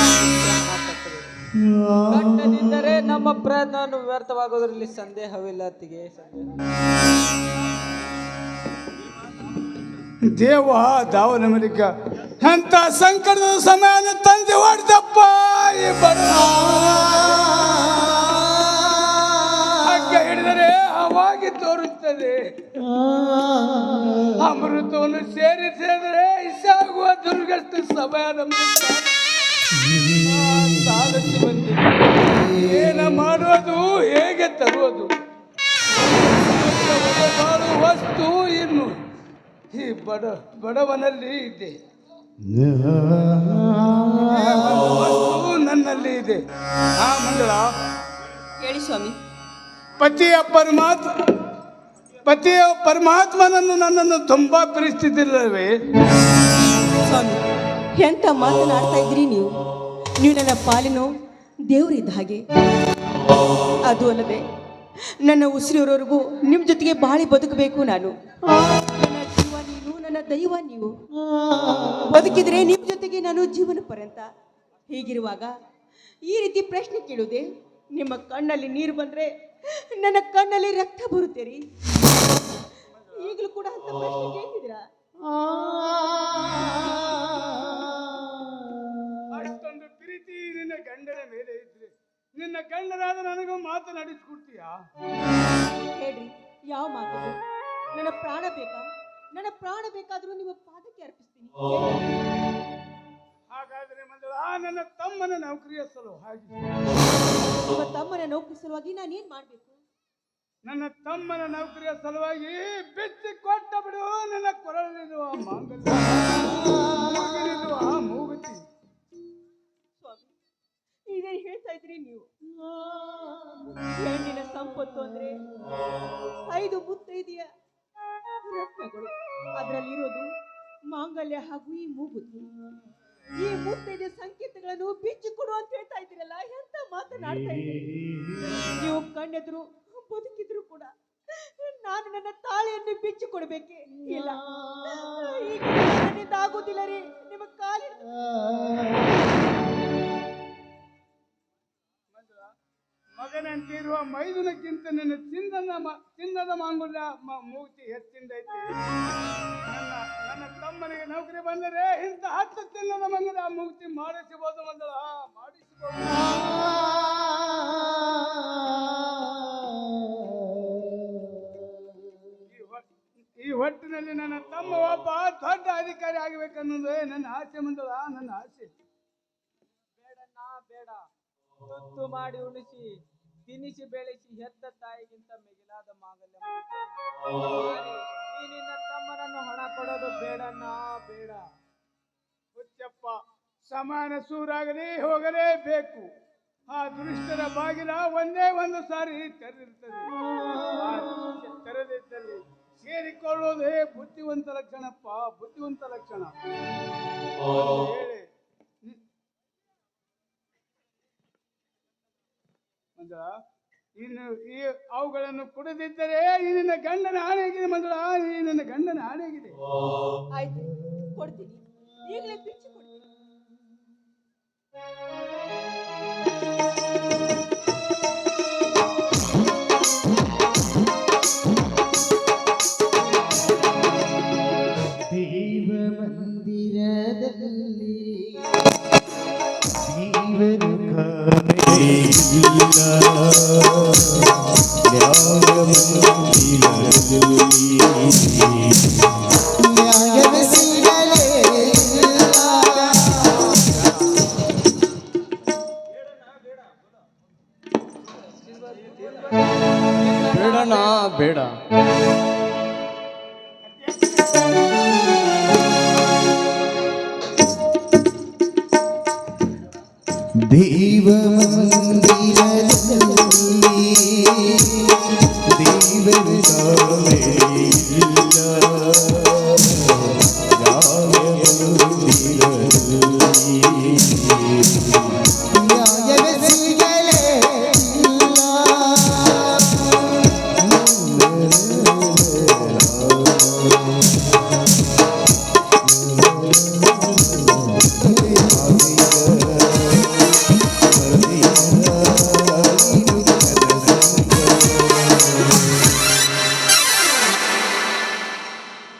ಕಟ್ಟದಿದ್ದರೆ ನಮ್ಮ ಪ್ರಯತ್ನವನ್ನು ವ್ಯರ್ಥವಾಗೋದ್ರಲ್ಲಿ ಸಂದೇಹವಿಲ್ಲ ಅತ್ತಿಗೆ. ದೇವ ದಾವನ ಮಲಿಕ ಅಂತ ಸಂಕಟದ ಸಮಯನ ತಂದೆ ಹೊಡೆದಪ್ಪ. ಈ ಬಡ ಹಗ್ಗ ಹಿಡಿದರೆ ಅವಾಗಿ ತೋರುತ್ತದೆ. ಅಮೃತವನ್ನು ಸೇರಿಸಿದರೆ ಇಸಾಗುವ ದುರ್ಗಷ್ಟು ಸಮಯ ನಮಗೆ ಸಾಧಿಸಿ ಬಂದಿದೆ. ಏನ ಮಾಡೋದು, ಹೇಗೆ ತರುವುದು? ಈ ಬಡವನಲ್ಲಿ ಇದೆ, ನನ್ನಲ್ಲಿ ಇದೆ. ಆ ಮಂಗಳ, ಹೇಳಿ ಸ್ವಾಮಿ. ಪತಿಯ ಪರಮಾತ್ಮನನ್ನು ನನ್ನನ್ನು ತುಂಬಾ ಪ್ರೀತಿಸಿದಿಲ್ಲವೇ ಸ್ವಾಮಿ, ಎಂತ ಮಾತನಾಡ್ತಾ ಇದ್ರಿ ನೀವು? ನೀವು ನನ್ನ ಪಾಲಿನೋ ದೇವರಿದ್ದ ಹಾಗೆ. ಅದು ಅಲ್ಲದೆ ನನ್ನ ಉಸಿರಿರೋವರೆಗೂ ನಿಮ್ಮ ಜೊತೆಗೆ ಬಾಳಿ ಬದುಕಬೇಕು ನಾನು. ನನ್ನ ಜೀವ ನೀನು, ನನ್ನ ದೈವ ನೀವು. ಬದುಕಿದ್ರೆ ನಿಮ್ಮ ಜೊತೆಗೆ ನಾನು ಜೀವನ ಪರ್ಯಂತ. ಹೀಗಿರುವಾಗ ಈ ರೀತಿ ಪ್ರಶ್ನೆ ಕೇಳುವುದೇ? ನಿಮ್ಮ ಕಣ್ಣಲ್ಲಿ ನೀರು ಬಂದ್ರೆ ನನ್ನ ಕಣ್ಣಲ್ಲಿ ರಕ್ತ ಬರುತ್ತೇರಿ. ಈಗಲೂ ಕೂಡ ಅಂತ ಪ್ರಶ್ನೆ ಕೇಳ್ತಿದ್ದೀರಾ? ಅಷ್ಟೊಂದು ಪ್ರೀತಿ ನಿನ್ನ ಗಂಡನ ಮೇಲೆ ಇದ್ರೆ ನಿನ್ನ ಗಂಡನಾದ ನನಗೂ ಮಾತನಾಡಿಸ್ಕೊಡ್ತೀಯಾ? ಹೇಳ್ರಿ, ಯಾವ ಮಾತು? ನನ್ನ ಪ್ರಾಣ ಬೇಕಾ? ನನ್ನ ಪ್ರಾಣ ಬೇಕಾದ್ರೂ ನಿಮ್ಮ ಪಾದಕ್ಕೆ ಅರ್ಪಿಸ್ತೀನಿ. ಹಾಗಾದ್ರೆ ಮಂಜುಳ, ನನ್ನ ತಮ್ಮನ ನೌಕರಿಯ ಸಲುವಾಗಿ, ನಿಮ್ಮ ತಮ್ಮನ ನೌಕರಿ ಸಲುವಾಗಿ ನಾನೇನ್ ಮಾಡ್ಬೇಕು? ನನ್ನ ತಮ್ಮನ ನೌಕರಿಯ ಸಲುವಾಗಿ ಬಿಚ್ಚಿ ಕೊಟ್ಟ ಬಿಡು ನನ್ನ ಕೊರಳಿರುವ ಮಾಂಗಲ್ಯ, ಮೂಗಿನಿರುವ ಮೂಗುತಿ. ಸ್ವಾಮಿ, ಇದೇನು ಹೇಳ್ತಾ ಇದ್ರಿ ನೀವು? ಹೆಣ್ಣಿನ ಸಂಪತ್ತು ಅಂದ್ರೆ 5 ಮುತ್ತೈದೆಯ ರತ್ನಗಳು. ಅದರಲ್ಲಿರೋದು ಮಾಂಗಲ್ಯ ಹಾಗೂ ಈ ಮೂಗುತಿ. ಈ ಮುತ್ತೈದೆ ಸಂಕೇತಗಳನ್ನು ಬಿಚ್ಚಿಕೊಡು ಅಂತ ಹೇಳ್ತಾ ಇದ್ದೀರಲ್ಲ, ಎಂತ ಮಾತನಾಡ್ತಾ ಇದ್ದೀರಿ ನೀವು? ಕಣ್ಣೆದ್ರು ಬದುಕಿದ್ರು ಕೂಡ ನಾನು ನನ್ನ ತಾಳಿಯನ್ನು ಬಿಚ್ಚಿಕೊಡ್ಬೇಕೆ? ಇಲ್ಲ, ಈಗ ನನ್ನಿಂದ ಆಗೋದಿಲ್ಲ ರೀ. ನಿಮ್ಮ ಕಾಲಿನ ಮಗನಂತಿರುವ ಮೈದುನಕ್ಕಿಂತ ನಿನ್ನ ಚಿನ್ನದ ಮಾಂಗಲ್ಯ ಮೂಗುತಿ ಹೆಚ್ಚಿಂದೈತಿ. ನನ್ನ ತಮ್ಮನಿಗೆ ನೌಕರಿ ಬಂದರೆ ಇಂಥ 10 ಚಿನ್ನದ ಮಂಗಲ ಮೂಗುತಿ ಮಾಡಿಸಬಹುದು ಮಂಗಳ, ಮಾಡಿಸಬಹುದು. ಈ ಹೊಟ್ಟಿನಲ್ಲಿ ನನ್ನ ತಮ್ಮ ಒಬ್ಬ ದೊಡ್ಡ ಅಧಿಕಾರಿ ಆಗಬೇಕನ್ನೋದೇ ನನ್ನ ಆಸೆ ಮಂಗಳ, ನನ್ನ ಆಸೆ. ಬೇಡಣ್ಣ ಬೇಡ. ತುತ್ತು ಮಾಡಿ ಉಣಿಸಿ ತಿನಿಸಿ ಬೆಳೆಸಿ ಹೆತ್ತ ತಾಯಿಗಿಂತ ಮಿಗಿಲಾದ ಮಾಂಗಲ್ಯ ಈ ನಿನ್ನ ತಮ್ಮನನ್ನು ಹಣ ಕೊಡೋದು ಬೇಡಣ್ಣ ಬೇಡ. ಹುಚ್ಚಪ್ಪ, ಸಮಾನ ಸೂರಾಗಲಿ ಹೋಗಲೇಬೇಕು. ಆ ದುರಿಷ್ಟರ ಬಾಗಿಲ ಒಂದೇ ಒಂದು ಸಾರಿ ತೆರೆದಿರ್ತದೆ. ತೆರೆದಿದ್ದಲ್ಲಿ ಸೇರಿಕೊಳ್ಳುವುದೇ ಬುದ್ಧಿವಂತ ಲಕ್ಷಣಪ್ಪ, ಬುದ್ಧಿವಂತ ಲಕ್ಷಣ. ಹೇಳಿ ಮಂಜಳ, ಇನ್ನು ಈ ಅವುಗಳನ್ನು ಕುಡಿದಿದ್ದರೆ ಈ ನಿನ್ನ ಗಂಡನ ಆಣೆಯಾಗಿದೆ ಮಂಜಳ, ಈ ನನ್ನ ಗಂಡನ ಆಣೆಯಾಗಿದೆ. ಆಯ್ತು, ಕೊಡ್ತೀನಿ. ಈಗಲೇ ಬಿಚ್ಚಿ ಕೊಡ್ತೀನಿ. ದೇವ ಮಂದಿರದಲ್ಲಿ ದೇವರು ಕಾಣೆಯಿಲ್ಲ, ನ್ಯಾಯವೇ ಸಿಗಲೇ ಇಲ್ಲ. ಬೇಡಣ್ಣ ಬೇಡ. ದೇವ ಮಂದಿರದಲ್ಲಿ ದೇವರು ಕಾಣೆಯಿಲ್ಲ, ನ್ಯಾಯವೇ ಸಿಗಲೇ ಇಲ್ಲ.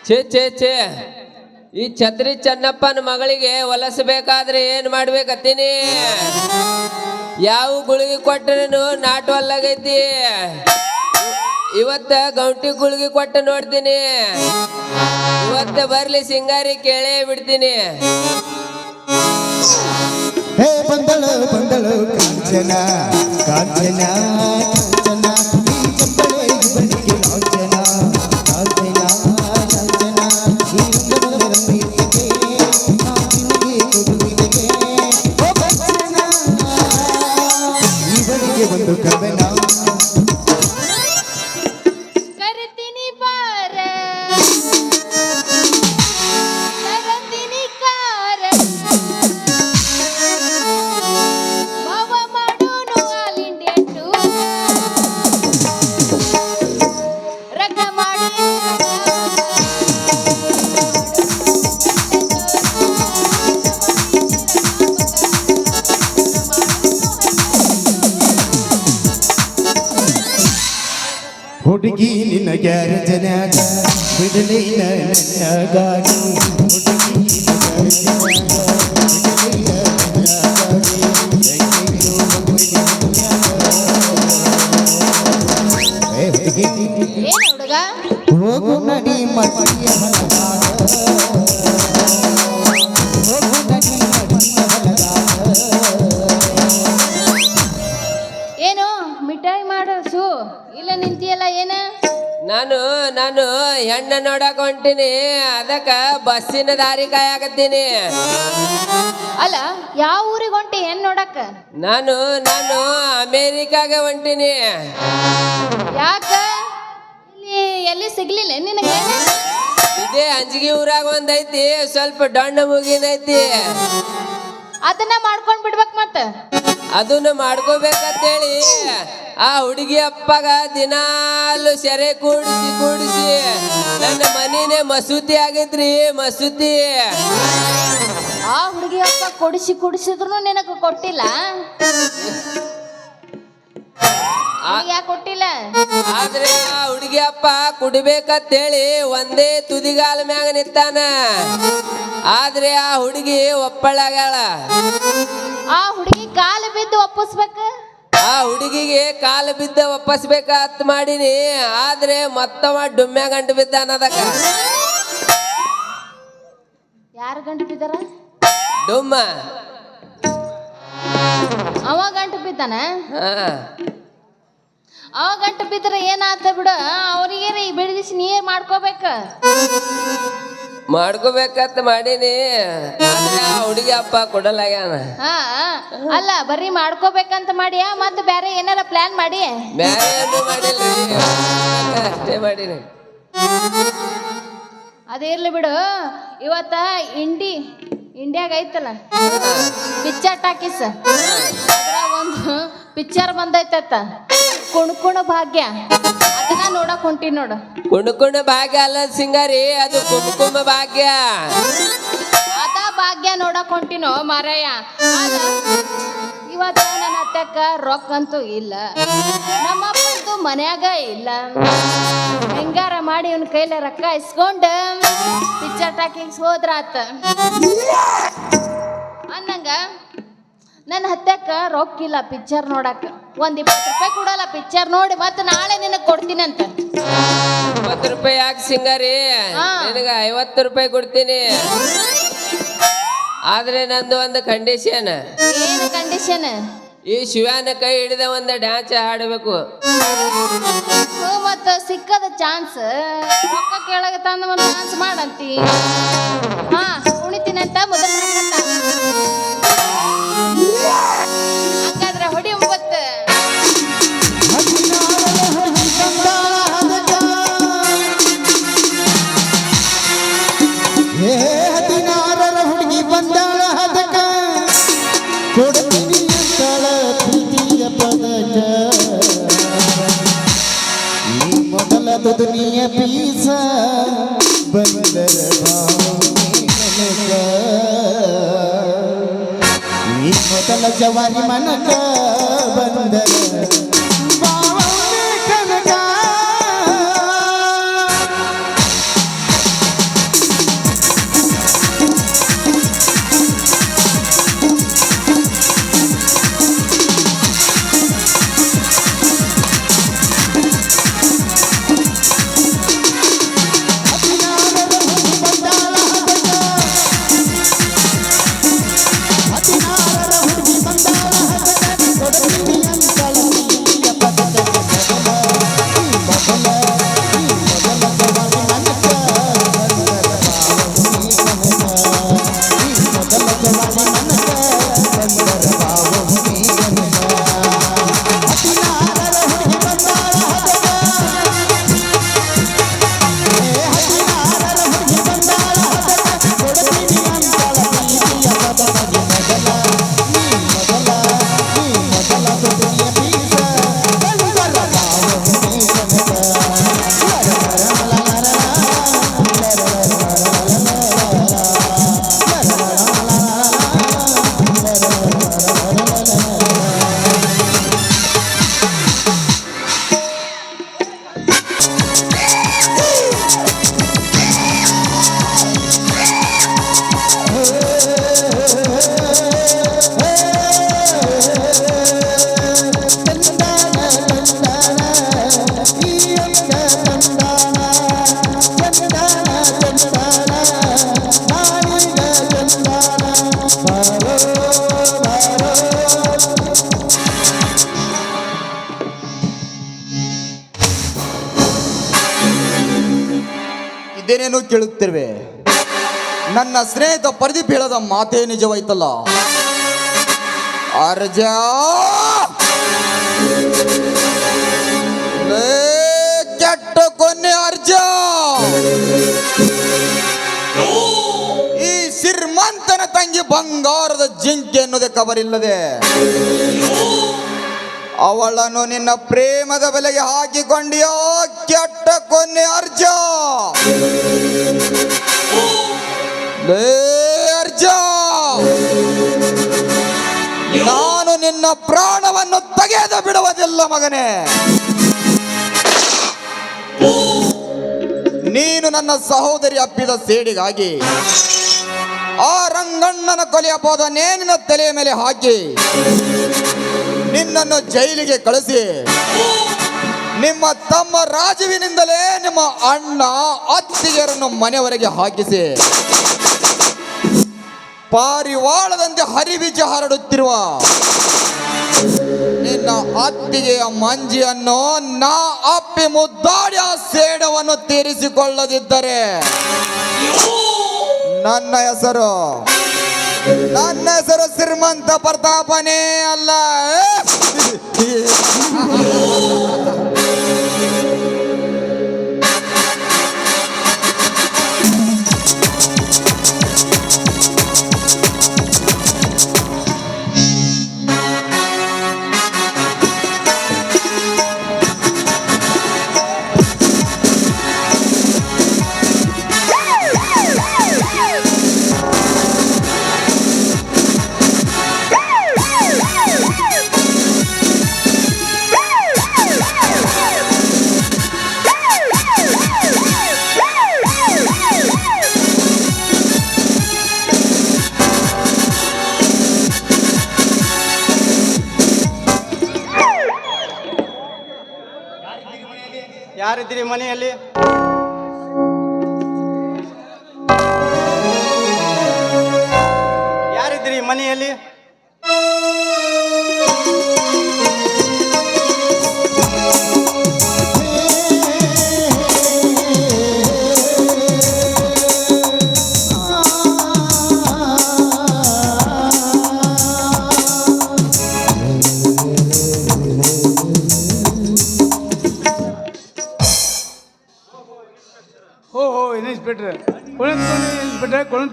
ಛೇ ಛೇ ಛೇ, ಈ ಛತ್ರಿ ಚನ್ನಪ್ಪನ ಮಗಳಿಗೆ ಹೊಲಸಬೇಕಾದ್ರೆ ಏನ್ ಮಾಡ್ಬೇಕತ್ತೀನಿ? ಯಾವ ಗುಳಿಗೆ ಕೊಟ್ಟರೇನು ನಾಟವಲ್ಲಾಗೈತಿ. ಇವತ್ತ ಗೌಂಟಿ ಗುಳಿಗೆ ಕೊಟ್ಟು ನೋಡ್ತೀನಿ. ಇವತ್ತ ಬರ್ಲಿ ಸಿಂಗಾರಿ ಕೇಳೇ ಬಿಡ್ತೀನಿ. ಹೇ ಬಂದಳು ಬಂದಳು ಕಾಂಚನ ಕಾಂಚನ ಕಾಂಚನ, ಈ ಚಪ್ಪಳೆ ಬಳಿಗೆ ಲಾಂಛನ, ಕಾಂಚನ ಕಾಂಚನ, ಹುಡುಗಿ ನಿನ್ನ ಗ್ಯಾರೇಜನ್ಯಾಗ ಬಿಡಲಿನ ನನ್ನ ಗಾಡಿ ಹುಡುಗಿ ನಿನ್ನ ಗ್ಯಾರೇಜನ್ಯಾಗ ಬಿಡಲಿನ ನನ್ನ ಗಾಡಿ ಏನ ಹುಡುಗ ಹೋಗು ನಡಿ ಮಡಿಯ ಹೊಲದಾಗ ಹೋಗು ನಡಿ ಮಡಿಯ ಹೊಲದಾಗ ಏನು ಮಿಠಾಯಿ ಮಾಡಸು ಇಲ್ಲ ನಿಂತಿಯಲ್ಲ ಏನ ನಾನು ನಾನು ಹೆಣ್ಣ ನೋಡಕ್ ಹೊಂಟಿನಿ, ಅದಕ್ಕ ಬಸ್ಸಿನ ದಾರಿ ಕಾಯಕತ್ತೀನಿ. ಅಲ್ಲ ಯಾವ ಊರಿಗೆ ಹೊಂಟಿ ಏನ್ ನೋಡಕ್ಕ? ನಾನು ನಾನು ಅಮೇರಿಕಾಗೆ ಹೊಂಟಿನಿ. ಯಾಕ ಇಲ್ಲಿ ಎಲ್ಲಿ ಸಿಗ್ಲಿಲ್ಲ ನಿನಗೆ? ಇದೇ ಅಂಜಿಗೆ ಊರಾಗ ಒಂದೈತಿ, ಸ್ವಲ್ಪ ಡೊಣ್ಣ ಮುಗಿನೈತಿ. ಅದನ್ನ ಮಾಡ್ಕೊಂಡ್ ಬಿಡ್ಬೇಕ್ ಮತ್ತ. ಅದನ್ನ ಮಾಡ್ಕೋಬೇಕಂತೇಳಿ ಆ ಹುಡುಗಿ ಅಪ್ಪಗ ದಿನಾಲು ಸೆರೆ ಕೂಡಿಸಿ ಕೂಡಿಸಿ ನನ್ನ ಮನೇನೆ ಮಸೂತಿ ಆಗೈತ್ರಿ, ಮಸೂತಿ. ಆ ಹುಡುಗಿ ಅಪ್ಪ ಕುಡಿಸಿದ್ರು ನಿನಗ ಕೊಟ್ಟಿಲ್ಲ? ಯಾಕೆ ಕೊಟ್ಟಿಲ್ಲ? ಆದ್ರೆ ಆ ಹುಡುಗಿ ಅಪ್ಪ ಕುಡಿಬೇಕಂತೇಳಿ ಒಂದೇ ತುದಿಗಾಲ ಮ್ಯಾಗ ನಿಂತಾನ. ಆದ್ರೆ ಆ ಹುಡುಗಿ ಒಪ್ಪಳಾಗ್ಯಾಳ. ಆ ಹುಡುಗಿ ಕಾಲು ಬಿದ್ದು ಒಪ್ಪಿಸ್ಬೇಕ. ಆ ಹುಡುಗಿಗೆ ಕಾಲು ಬಿದ್ದ ಒಪ್ಪಿಸ್ಬೇಕಂತ ಮಾಡೀನಿ. ಆದ್ರೆ ಮತ್ತವ ಡುಮ್ಮ್ಯಾ ಗಂಟು ಬಿದ್ದಾನ. ಅದಕ್ಕ ಯಾರು ಗಂಟು ಬಿದ್ದಾರ? ಡುಮ್ಮ ಅವ ಗಂಟು ಬಿದ್ದಾನ? ಹಾ, ಅವ ಗಂಟು ಬಿದ್ರೆ ಏನಾತ ಬಿಡ, ಅವ್ರಿಗೆ ಬೆಳಗಿಸಿ ನೀ ಮಾಡ್ಕೋಬೇಕ. ಮಾಡ್ಕೋಬೇಕಂತ ಮಾಡೀನಿ. ಆದ್ರೆ ಆ ಹುಡುಗಿ ಅಪ್ಪ ಕೊಡಲಾಗ್ಯಾನ. ಹಾ ಅಲ್ಲ ಬರೀ ಮಾಡ್ಕೋಬೇಕಂತ ಮಾಡಿಯಾ ಮತ್ತೆ ಬೇರೆ ಏನಾರ ಪ್ಲಾನ್ ಮಾಡಿ? ಬೇರೆ ಏನು ಮಾಡಿಲ್ರಿ, ಅಷ್ಟೇ ಮಾಡೀನಿ. ಅದಿರ್ಲಿ ಬಿಡು. ಇವತ್ತ ಇಂಡಿಯಾಗ ಐತಲ್ಲ ಪಿಕ್ಚರ್ ಟಾಕೀಸ್, ಅದ್ರಾಗ ಒಂದು ಪಿಕ್ಚರ್ ಬಂದೈತ ಕುಣಕುಣ ಭಾಗ್ಯ. ಅದನ್ನ ನೋಡಕ್ ಹೊಂಟಿ ನೋಡು. ಕುಣಕುಣ ಭಾಗ್ಯ ಅಲ್ಲ ಸಿಂಗಾರಿ, ಅದು ಕುಂಕುಮ ಭಾಗ್ಯ. ಅದ ಭಾಗ್ಯ ನೋಡಕ್ ಹೊಂಟಿನೋ ಮಾರಾಯ. ಇವತ್ತ ನನ್ನ ಅತ್ತಕ್ಕ ರೊಕ್ಕಂತೂ ಇಲ್ಲ, ನಮ್ಮಪ್ಪಂತೂ ಮನ್ಯಾಗ ಇಲ್ಲ. ಹೆಂಗಾರ ಮಾಡಿ ಇವನ್ ಕೈಲಿ ರೊಕ್ಕ ಇಸ್ಕೊಂಡ ಪಿಕ್ಚರ್ ಟಾಕೀಸ್ ಹೋದ್ರಾತ ಅನ್ನಂಗ ನನ್ನ ಹತ್ತಕ್ಕ ರೊಕ್ಕಿಲ್ಲ ಪಿಕ್ಚರ್ ನೋಡಕ್. ಒಂದ್ 20 ರೂಪಾಯಿ ಕೊಡಲ್ಲ ಪಿಕ್ಚರ್ ನೋಡಿ ಮತ್ತೆ ನಾಳೆ ನಿನಗ್ ಕೊಡ್ತೀನಂತ. 20 ರೂಪಾಯಿ ಯಾಕೆ ಸಿಂಗಾರಿ? ನಿನಗ 50 ರೂಪಾಯಿ ಕೊಡ್ತೀನಿ. ಆದ್ರೆ ನಂದು ಒಂದು ಕಂಡೀಷನ್. ಏನು ಕಂಡೀಷನ್? ಈ ಶಿವ್ಯಾನ ಕೈ ಹಿಡಿದ ಒಂದು ಡ್ಯಾನ್ಸ್ ಹಾಡಬೇಕು. ಮತ್ತ ಸಿಕ್ಕದ ಚಾನ್ಸ್ ರೊಕ್ಕ ಕೇಳಾಗ ತಂದ ಒಂದು ಡ್ಯಾನ್ಸ್ ಮಾಡಂತಿ. ಹಾ ಕುಣಿತೀನಂತ ಮೊದಲ ಹಂಗಾದ್ರೆ ಹೊಡಿ 9. ಹದಿನಾರರ ಹುಡುಗಿ ಬಂದಾಳ ಹದಕ ಕೊಡ್ತೀನಿ ಅಂತಾಳ ಪ್ರೀತಿಯ ಪದಕ. ಈ ಮೊದಲ ದುನಿಯ ಪೀಸ ಬಂದರ ಭಾವಕ, ಈ ಮೊದಲ ಜವಾರಿ ಮನಕ ಬಂದರ ಕನಕ. ಹುಡುಗಿ ಬಂದಾಳ ಹದಕ ಕೊಡ್ತೀನಿ ಅಂತಾಳ ನೀವೇನು ಕೇಳುತ್ತಿರುವೆ? ನನ್ನ ಸ್ನೇಹಿತ ಪ್ರದೀಪ್ ಹೇಳದ ಮಾತೇ ನಿಜವಾಯ್ತಲ್ಲ. ಅರ್ಜ ಕೆಟ್ಟ ಕೊನ್ನೆ ಅರ್ಜ, ಈ ಶ್ರೀಮಂತನ ತಂಗಿ ಬಂಗಾರದ ಜಿಂಕೆ ಎನ್ನುವುದೇ ಕಬರಿಲ್ಲದೆ ಅವಳನ್ನು ನಿನ್ನ ಪ್ರೇಮದ ಬೆಲೆಗೆ ಹಾಕಿಕೊಂಡಿಯೋ ಕೆಟ್ಟ ಕೊನ್ನೆ ಅರ್ಜ. ಅರ್ಜ, ನಾನು ನಿನ್ನ ಪ್ರಾಣವನ್ನು ತೆಗೆದು ಬಿಡುವುದಿಲ್ಲ ಮಗನೇ. ನೀನು ನನ್ನ ಸಹೋದರಿ ಅಪ್ಪಿದ ಸೇಡಿಗಾಗಿ ಆ ರಂಗಣ್ಣನ ಕೊಲೆಯ ಪೋದನೆ ನಿನ್ನ ತಲೆಯ ಮೇಲೆ ಹಾಕಿ ನಿನ್ನನ್ನು ಜೈಲಿಗೆ ಕಳಿಸಿ ನಿಮ್ಮ ತಮ್ಮ ರಾಜುವಿನಿಂದಲೇ ನಿಮ್ಮ ಅಣ್ಣ ಅತ್ತಿಗೆಯರನ್ನು ಮನೆಯವರೆಗೆ ಹಾಕಿಸಿ ಪಾರಿವಾಳದಂತೆ ಹರಿಬೀಜ ಹರಡುತ್ತಿರುವ ನಿನ್ನ ಅತ್ತಿಗೆಯ ಮಂಜಿಯನ್ನು ನಾ ಅಪ್ಪಿ ಮುದ್ದಾಡಿ ಆ ಸೇಡವನ್ನು ತೀರಿಸಿಕೊಳ್ಳದಿದ್ದರೆ ನನ್ನ ಹೆಸರು ಶ್ರೀಮಂತ ಪ್ರತಾಪನೇ ಅಲ್ಲ. ಯಾರಿದ್ದೀರಿ ಮನೆಯಲ್ಲಿ? ಯಾರಿದ್ದೀರಿ ಮನೆಯಲ್ಲಿ?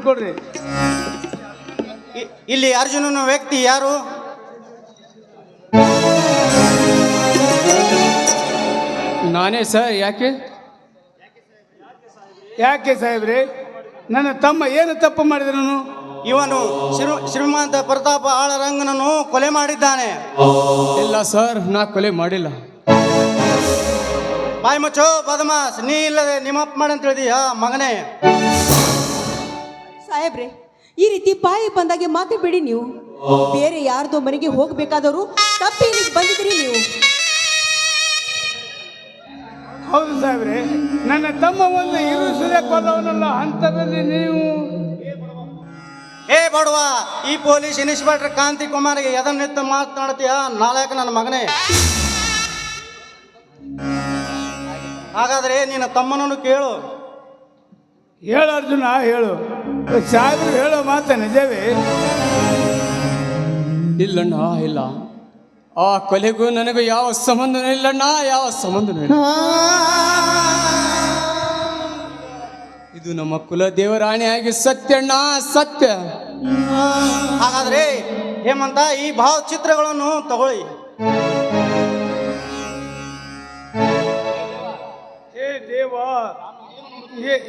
ಕೊಡ್ರಿ. ಇಲ್ಲಿ ಅರ್ಜುನನ ವ್ಯಕ್ತಿ ಯಾರು? ನಾನೇ ಸರ್. ಯಾಕೆ ಸಾಹೇಬ್ರೆ? ನನ್ನ ತಮ್ಮ ಏನು ತಪ್ಪು ಮಾಡಿದನು? ಇವನು ಶ್ರೀಮಂತ ಪ್ರತಾಪ ಆಳರಂಗನನ್ನು ಕೊಲೆ ಮಾಡಿದ್ದಾನೆ. ಇಲ್ಲ ಸರ್, ನಾ ಕೊಲೆ ಮಾಡಿಲ್ಲ. ಬಾಯ್ ಮುಚ್ಚೋ ಬದಮಾಸ್, ನೀ ಇಲ್ಲದೆ ನಿಮ್ಮಪ್ಪ ಮಾಡಂತ ಹೇಳಿದೀಯ ಮಗನೇ. ಸಾಹೇಬ್ರೆ, ಈ ರೀತಿ ಬಾಯಿ ಬಂದಾಗೆ ಮಾತಾಡಬೇಡಿ. ನೀವು ಬೇರೆ ಯಾರ್ದೋ ಮನೆಗೆ ಹೋಗ್ಬೇಕಾದವರು ತಪ್ಪಿ ಇಲ್ಲಿಗೆ ಬಂದಿದ್ದೀರಿ ನೀವು. ಹೌದು ಸಾಹೇಬ್ರೆ, ನನ್ನ ತಮ್ಮ ಒಂದು ಇರುಸುರೆ ಕೊಲ್ಲವನಲ್ಲ, ಅಂತದಲ್ಲಿ ನೀವು ಬಡವ, ಈ ಪೊಲೀಸ್ ಇನ್ಸ್ಪೆಕ್ಟರ್ ಕಾಂತಿ ಕುಮಾರ್ಗೆ ಎದನ್ನೆತ್ತು ಮಾತನಾಡ್ತೀಯ ನಾಲ್ಕು ನನ್ನ ಮಗನೇ. ಹಾಗಾದ್ರೆ ನಿನ್ನ ತಮ್ಮನನ್ನು ಕೇಳು. ಹೇಳು ಅರ್ಜುನ, ಹೇಳು. ಸಾಹೇಬ್ರು ಹೇಳೋ ಮಾತ ನಿಜವೇ? ಇಲ್ಲಣ್ಣ, ಇಲ್ಲ. ಆ ಕೊಲೆಗೂ ನನಗೂ ಯಾವ ಸಂಬಂಧನೂ ಇಲ್ಲಣ್ಣ, ಯಾವ ಸಂಬಂಧನೂ ಇಲ್ಲ. ಇದು ನಮ್ಮ ಕುಲ ದೇವರಾಣಿಯಾಗಿ ಸತ್ಯಣ್ಣ, ಸತ್ಯ. ಹಾಗಾದ್ರೆ ಹೇಮಂತ, ಈ ಭಾವಚಿತ್ರಗಳನ್ನು ತಗೊಳ್ಳಿ. ದೇವ,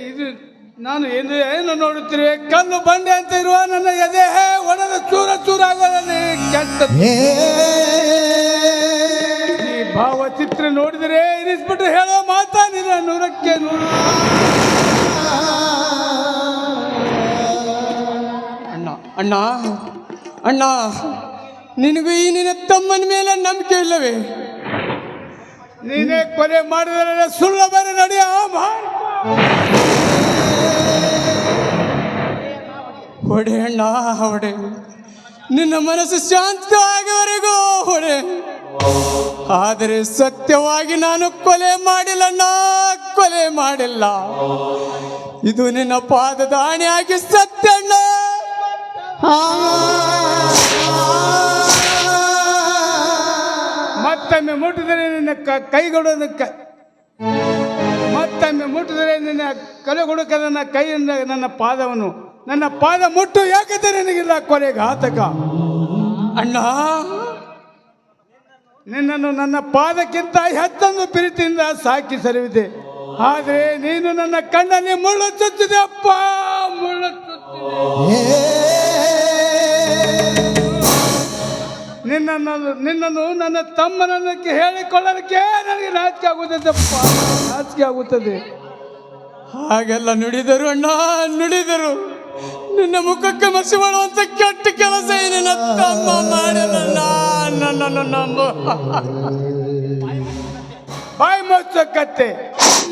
ಇದು ನಾನು ಏನು ನೋಡುತ್ತಿರುವೆ? ಕಲ್ಲು ಬಂಡೆ ಅಂತ ಇರುವ ನನ್ನ ಎದೆ ಒಡೆದ ಚೂರ ಚೂರಾಗೋದಲ್ಲಿ ಕೆಟ್ಟ ಈ ಭಾವಚಿತ್ರ ನೋಡಿದರೆ ಇರಿಸ್ಬಿಟ್ಟು ಹೇಳೋ ಮಾತಾ ನಿನ್ನ ನೂರಕ್ಕೆ ನೂರು. ಅಣ್ಣ ಅಣ್ಣ ಅಣ್ಣ, ನಿನಗೂ ಈ ನಿನ್ನ ತಮ್ಮನ ಮೇಲೆ ನಂಬಿಕೆ ಇಲ್ಲವೇ? ನೀನೇ ಕೊಲೆ ಮಾಡಿದರೆ ಸುಳ್ಳು ಬರೆ ನಡೆಯ ಹೊಡೆ ಅಣ್ಣ, ಹೊಡೆ. ನಿನ್ನ ಮನಸ್ಸು ಶಾಂತವಾಗುವವರೆಗೂ ಹೊಡೆ. ಆದರೆ ಸತ್ಯವಾಗಿ ನಾನು ಕೊಲೆ ಮಾಡಿಲ್ಲಣ್ಣ, ಕೊಲೆ ಮಾಡಿಲ್ಲ. ಇದು ನಿನ್ನ ಪಾದದ ಆಣೆಯಾಗಿ ಸತ್ಯಣ್ಣ. ಮತ್ತೊಮ್ಮೆ ಮುಟ್ಟಿದರೆ ನಿನ್ನ ಕೈಗೊಡೋದಕ್ಕೆ ಮತ್ತೊಮ್ಮೆ ಮುಟ್ಟಿದರೆ ನಿನ್ನ ಕಲೆಗೊಡುಕ ನನ್ನ ಕೈಯಿಂದ ನನ್ನ ಪಾದ ಮುಟ್ಟು ಯಾಕಂದ್ರೆ ನನಗಿಲ್ಲ ಕೊನೆಗೆ ಘಾತಕ. ಅಣ್ಣ, ನಿನ್ನನ್ನು ನನ್ನ ಪಾದಕ್ಕಿಂತ ಹೆಚ್ಚೊಂದು ಪ್ರೀತಿಯಿಂದ ಸಾಕಿ ಸರಿವಿದೆ. ಆದರೆ ನೀನು ನನ್ನ ಕಣ್ಣಲ್ಲಿ ಮುಳ್ಳು ಚುಚ್ಚಿದೆ ಅಪ್ಪ, ಮುಳ್ಳು ಚುಚ್ಚಿದೆ. ನಿನ್ನನ್ನು ನನ್ನ ತಮ್ಮನನ್ನಕ್ಕೆ ಹೇಳಿಕೊಳ್ಳಲಿಕ್ಕೆ ನನಗೆ ನಾಚಿಕೆ ಆಗುತ್ತದಪ್ಪ, ನಾಚಿಕೆ ಆಗುತ್ತದೆ. ಹಾಗೆಲ್ಲ ನುಡಿದರು ಅಣ್ಣ, ನುಡಿದರು. ನಿನ್ನ ಮುಖಕ್ಕೆ ಮಸಿ ಮಾಡುವಂತ ಕೆಟ್ಟ ಕೆಲಸ ನಿನ್ನ ತಮ್ಮ ಮಾಡಿದಣ್ಣ. ನನ್ನನ್ನು ನಂಬು. ಬಾಯಿ ಮುಚ್ಚಕತ್ತೆ.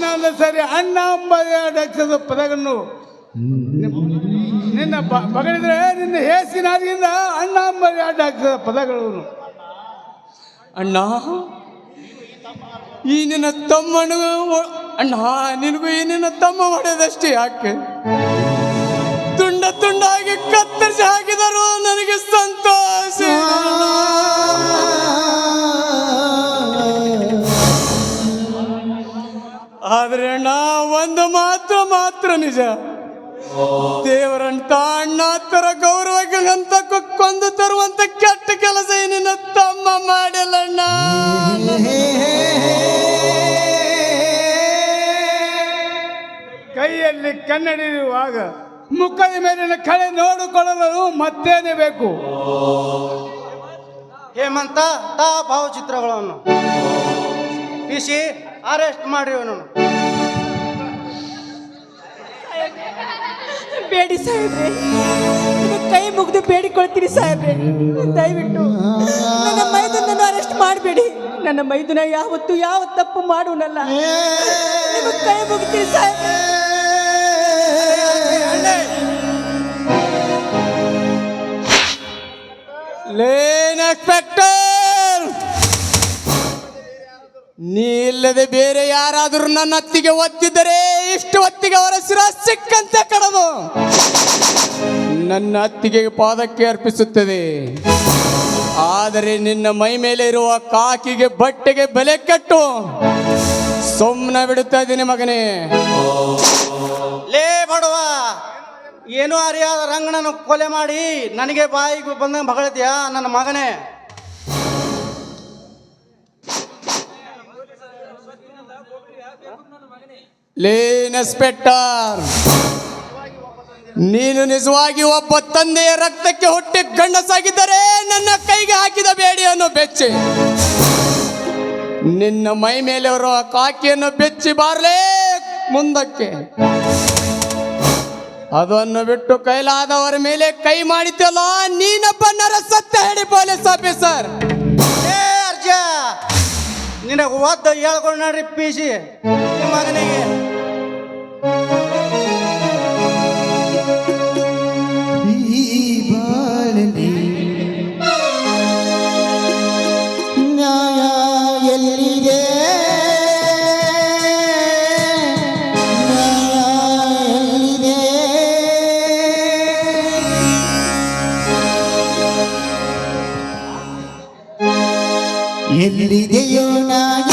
ನನ್ನ ಸರಿ ಅಣ್ಣ ಎಂಬ 2 ಅಕ್ಷರದ ಪದಗಳನ್ನು ನಿನ್ನ ಮಗಳಿದ್ರೆ ನಿನ್ನ ಹೇಸಿನಾದ್ರಿಂದ ಅಣ್ಣ ಎಂಬ 2 ಅಕ್ಷರದ ಪದಗಳು. ಅಣ್ಣ, ಈ ನಿನ್ನ ತಮ್ಮನು ಅಣ್ಣ, ನಿನಗೂ ಈ ನಿನ್ನ ತಮ್ಮ ಮಾಡೋದಷ್ಟೇ ಯಾಕೆ? ತುಂಡ ತುಂಡಾಗಿ ಕತ್ತರಿಸಿ ಹಾಕಿದರು ನನಗೆ ಸಂತೋಷ. ಆದ್ರೆ ಅಣ್ಣ, ಒಂದು ಮಾತ್ರ ನಿಜ. ದೇವರಂತ ಅಣ್ಣ ತರ ಗೌರವಗಂತ ಕೊಂದು ತರುವಂತ ಕೆಟ್ಟ ಕೆಲಸ ನಿನ್ನ ತಮ್ಮ ಮಾಡಿಲ್ಲಣ್ಣ. ಕೈಯಲ್ಲಿ ಕನ್ನಡಿರುವಾಗ ಮುಖದ ಮೇಲಿನ ಕಳೆ ನೋಡಿಕೊಳ್ಳಲು ಮತ್ತೇನೆ ಬೇಕು? ಹೇಮಂತ ತಾ ಭಾವಚಿತ್ರಗಳನ್ನು ಬಿಸಿ ಅರೆಸ್ಟ್ ಮಾಡಿ ಅವನನ್ನು. ಬೇಡಿ ಸಾಹೇಬ್ರೆ, ನಿಮಗೆ ಕೈ ಮುಗಿದು ಬೇಡಿಕೊಳ್ತೀನಿ ಸಾಹೇಬ್ರೆ, ದಯವಿಟ್ಟು ನನ್ನ ಮೈದುನನ್ನು ಅರೆಸ್ಟ್ ಮಾಡಬೇಡಿ. ನನ್ನ ಮೈದುನ ಯಾವ ತಪ್ಪು ಮಾಡುವನಲ್ಲ. ನಿಮಗೆ ಕೈ ಮುಗಿತೀನಿ ಸಾಹೇಬ್ರೆ. ಲೇನ್ ಇನ್ಸ್ಪೆಕ್ಟರ್, ನೀ ಇಲ್ಲದೆ ಬೇರೆ ಯಾರಾದರೂ ನನ್ನ ಅತ್ತಿಗೆ ಒತ್ತಿದ್ದರೆ ಇಷ್ಟು ಹೊತ್ತಿಗೆ ಅವರ ಶಿರ ಸಿಕ್ಕಂತೆ ಕಡದು ನನ್ನ ಅತ್ತಿಗೆ ಪಾದಕ್ಕೆ ಅರ್ಪಿಸುತ್ತದೆ. ಆದರೆ ನಿನ್ನ ಮೈ ಮೇಲೆ ಇರುವ ಕಾಕಿಗೆ ಬಟ್ಟೆಗೆ ಬೆಲೆ ಕಟ್ಟು ಸುಮ್ಮನೆ ಬಿಡುತ್ತಾ ಇದ್ದೀನಿ ಮಗನೇ. ಲೇ ಬಡವ, ಏನೋ ಅರಿಯಾದ ರಂಗನನ್ನು ಕೊಲೆ ಮಾಡಿ ನನಗೆ ಬಾಯಿಗೆ ಬಂದಂಗೆ ಬಗಳತಿಯಾ ನನ್ನ ಮಗನೇ? ಲೇ ಇನ್ಸ್ಪೆಕ್ಟರ್, ನೀನು ನಿಜವಾಗಿ ಒಬ್ಬ ತಂದೆಯ ರಕ್ತಕ್ಕೆ ಹುಟ್ಟಿ ಗಂಡಸಾಗಿದ್ದರೆ ನನ್ನ ಕೈಗೆ ಹಾಕಿದ ಬೇಡಿಯನ್ನು ಬೆಚ್ಚಿ ನಿನ್ನ ಮೈ ಮೇಲೆ ಬರುವ ಕಾಕಿಯನ್ನು ಬೆಚ್ಚಿ ಬಾರ್ಲೇ ಮುಂದಕ್ಕೆ. ಅದನ್ನು ಬಿಟ್ಟು ಕೈಲಾದವರ ಮೇಲೆ ಕೈ ಮಾಡಿತಲ್ಲ, ನೀನೊಬ್ಬ ನರಸತ್ಯ ಹೇಳಿ ಪೊಲೀಸ್ ಆಫೀಸರ್. ಏ ಅರ್ಜ, ನಿನಗೆ ಒದ್ದು ಹೇಳ್ಕೊಂಡು ನೋಡ್ರಿ ಪೀಸಿ ನಿಮ್ಮ ಮಗನಿಗೆ. ನ್ಯಾಯ ಎಲ್ಲಿದೆ? ಎಲ್ಲಿದೆಯೋ ನ್ಯಾಯ?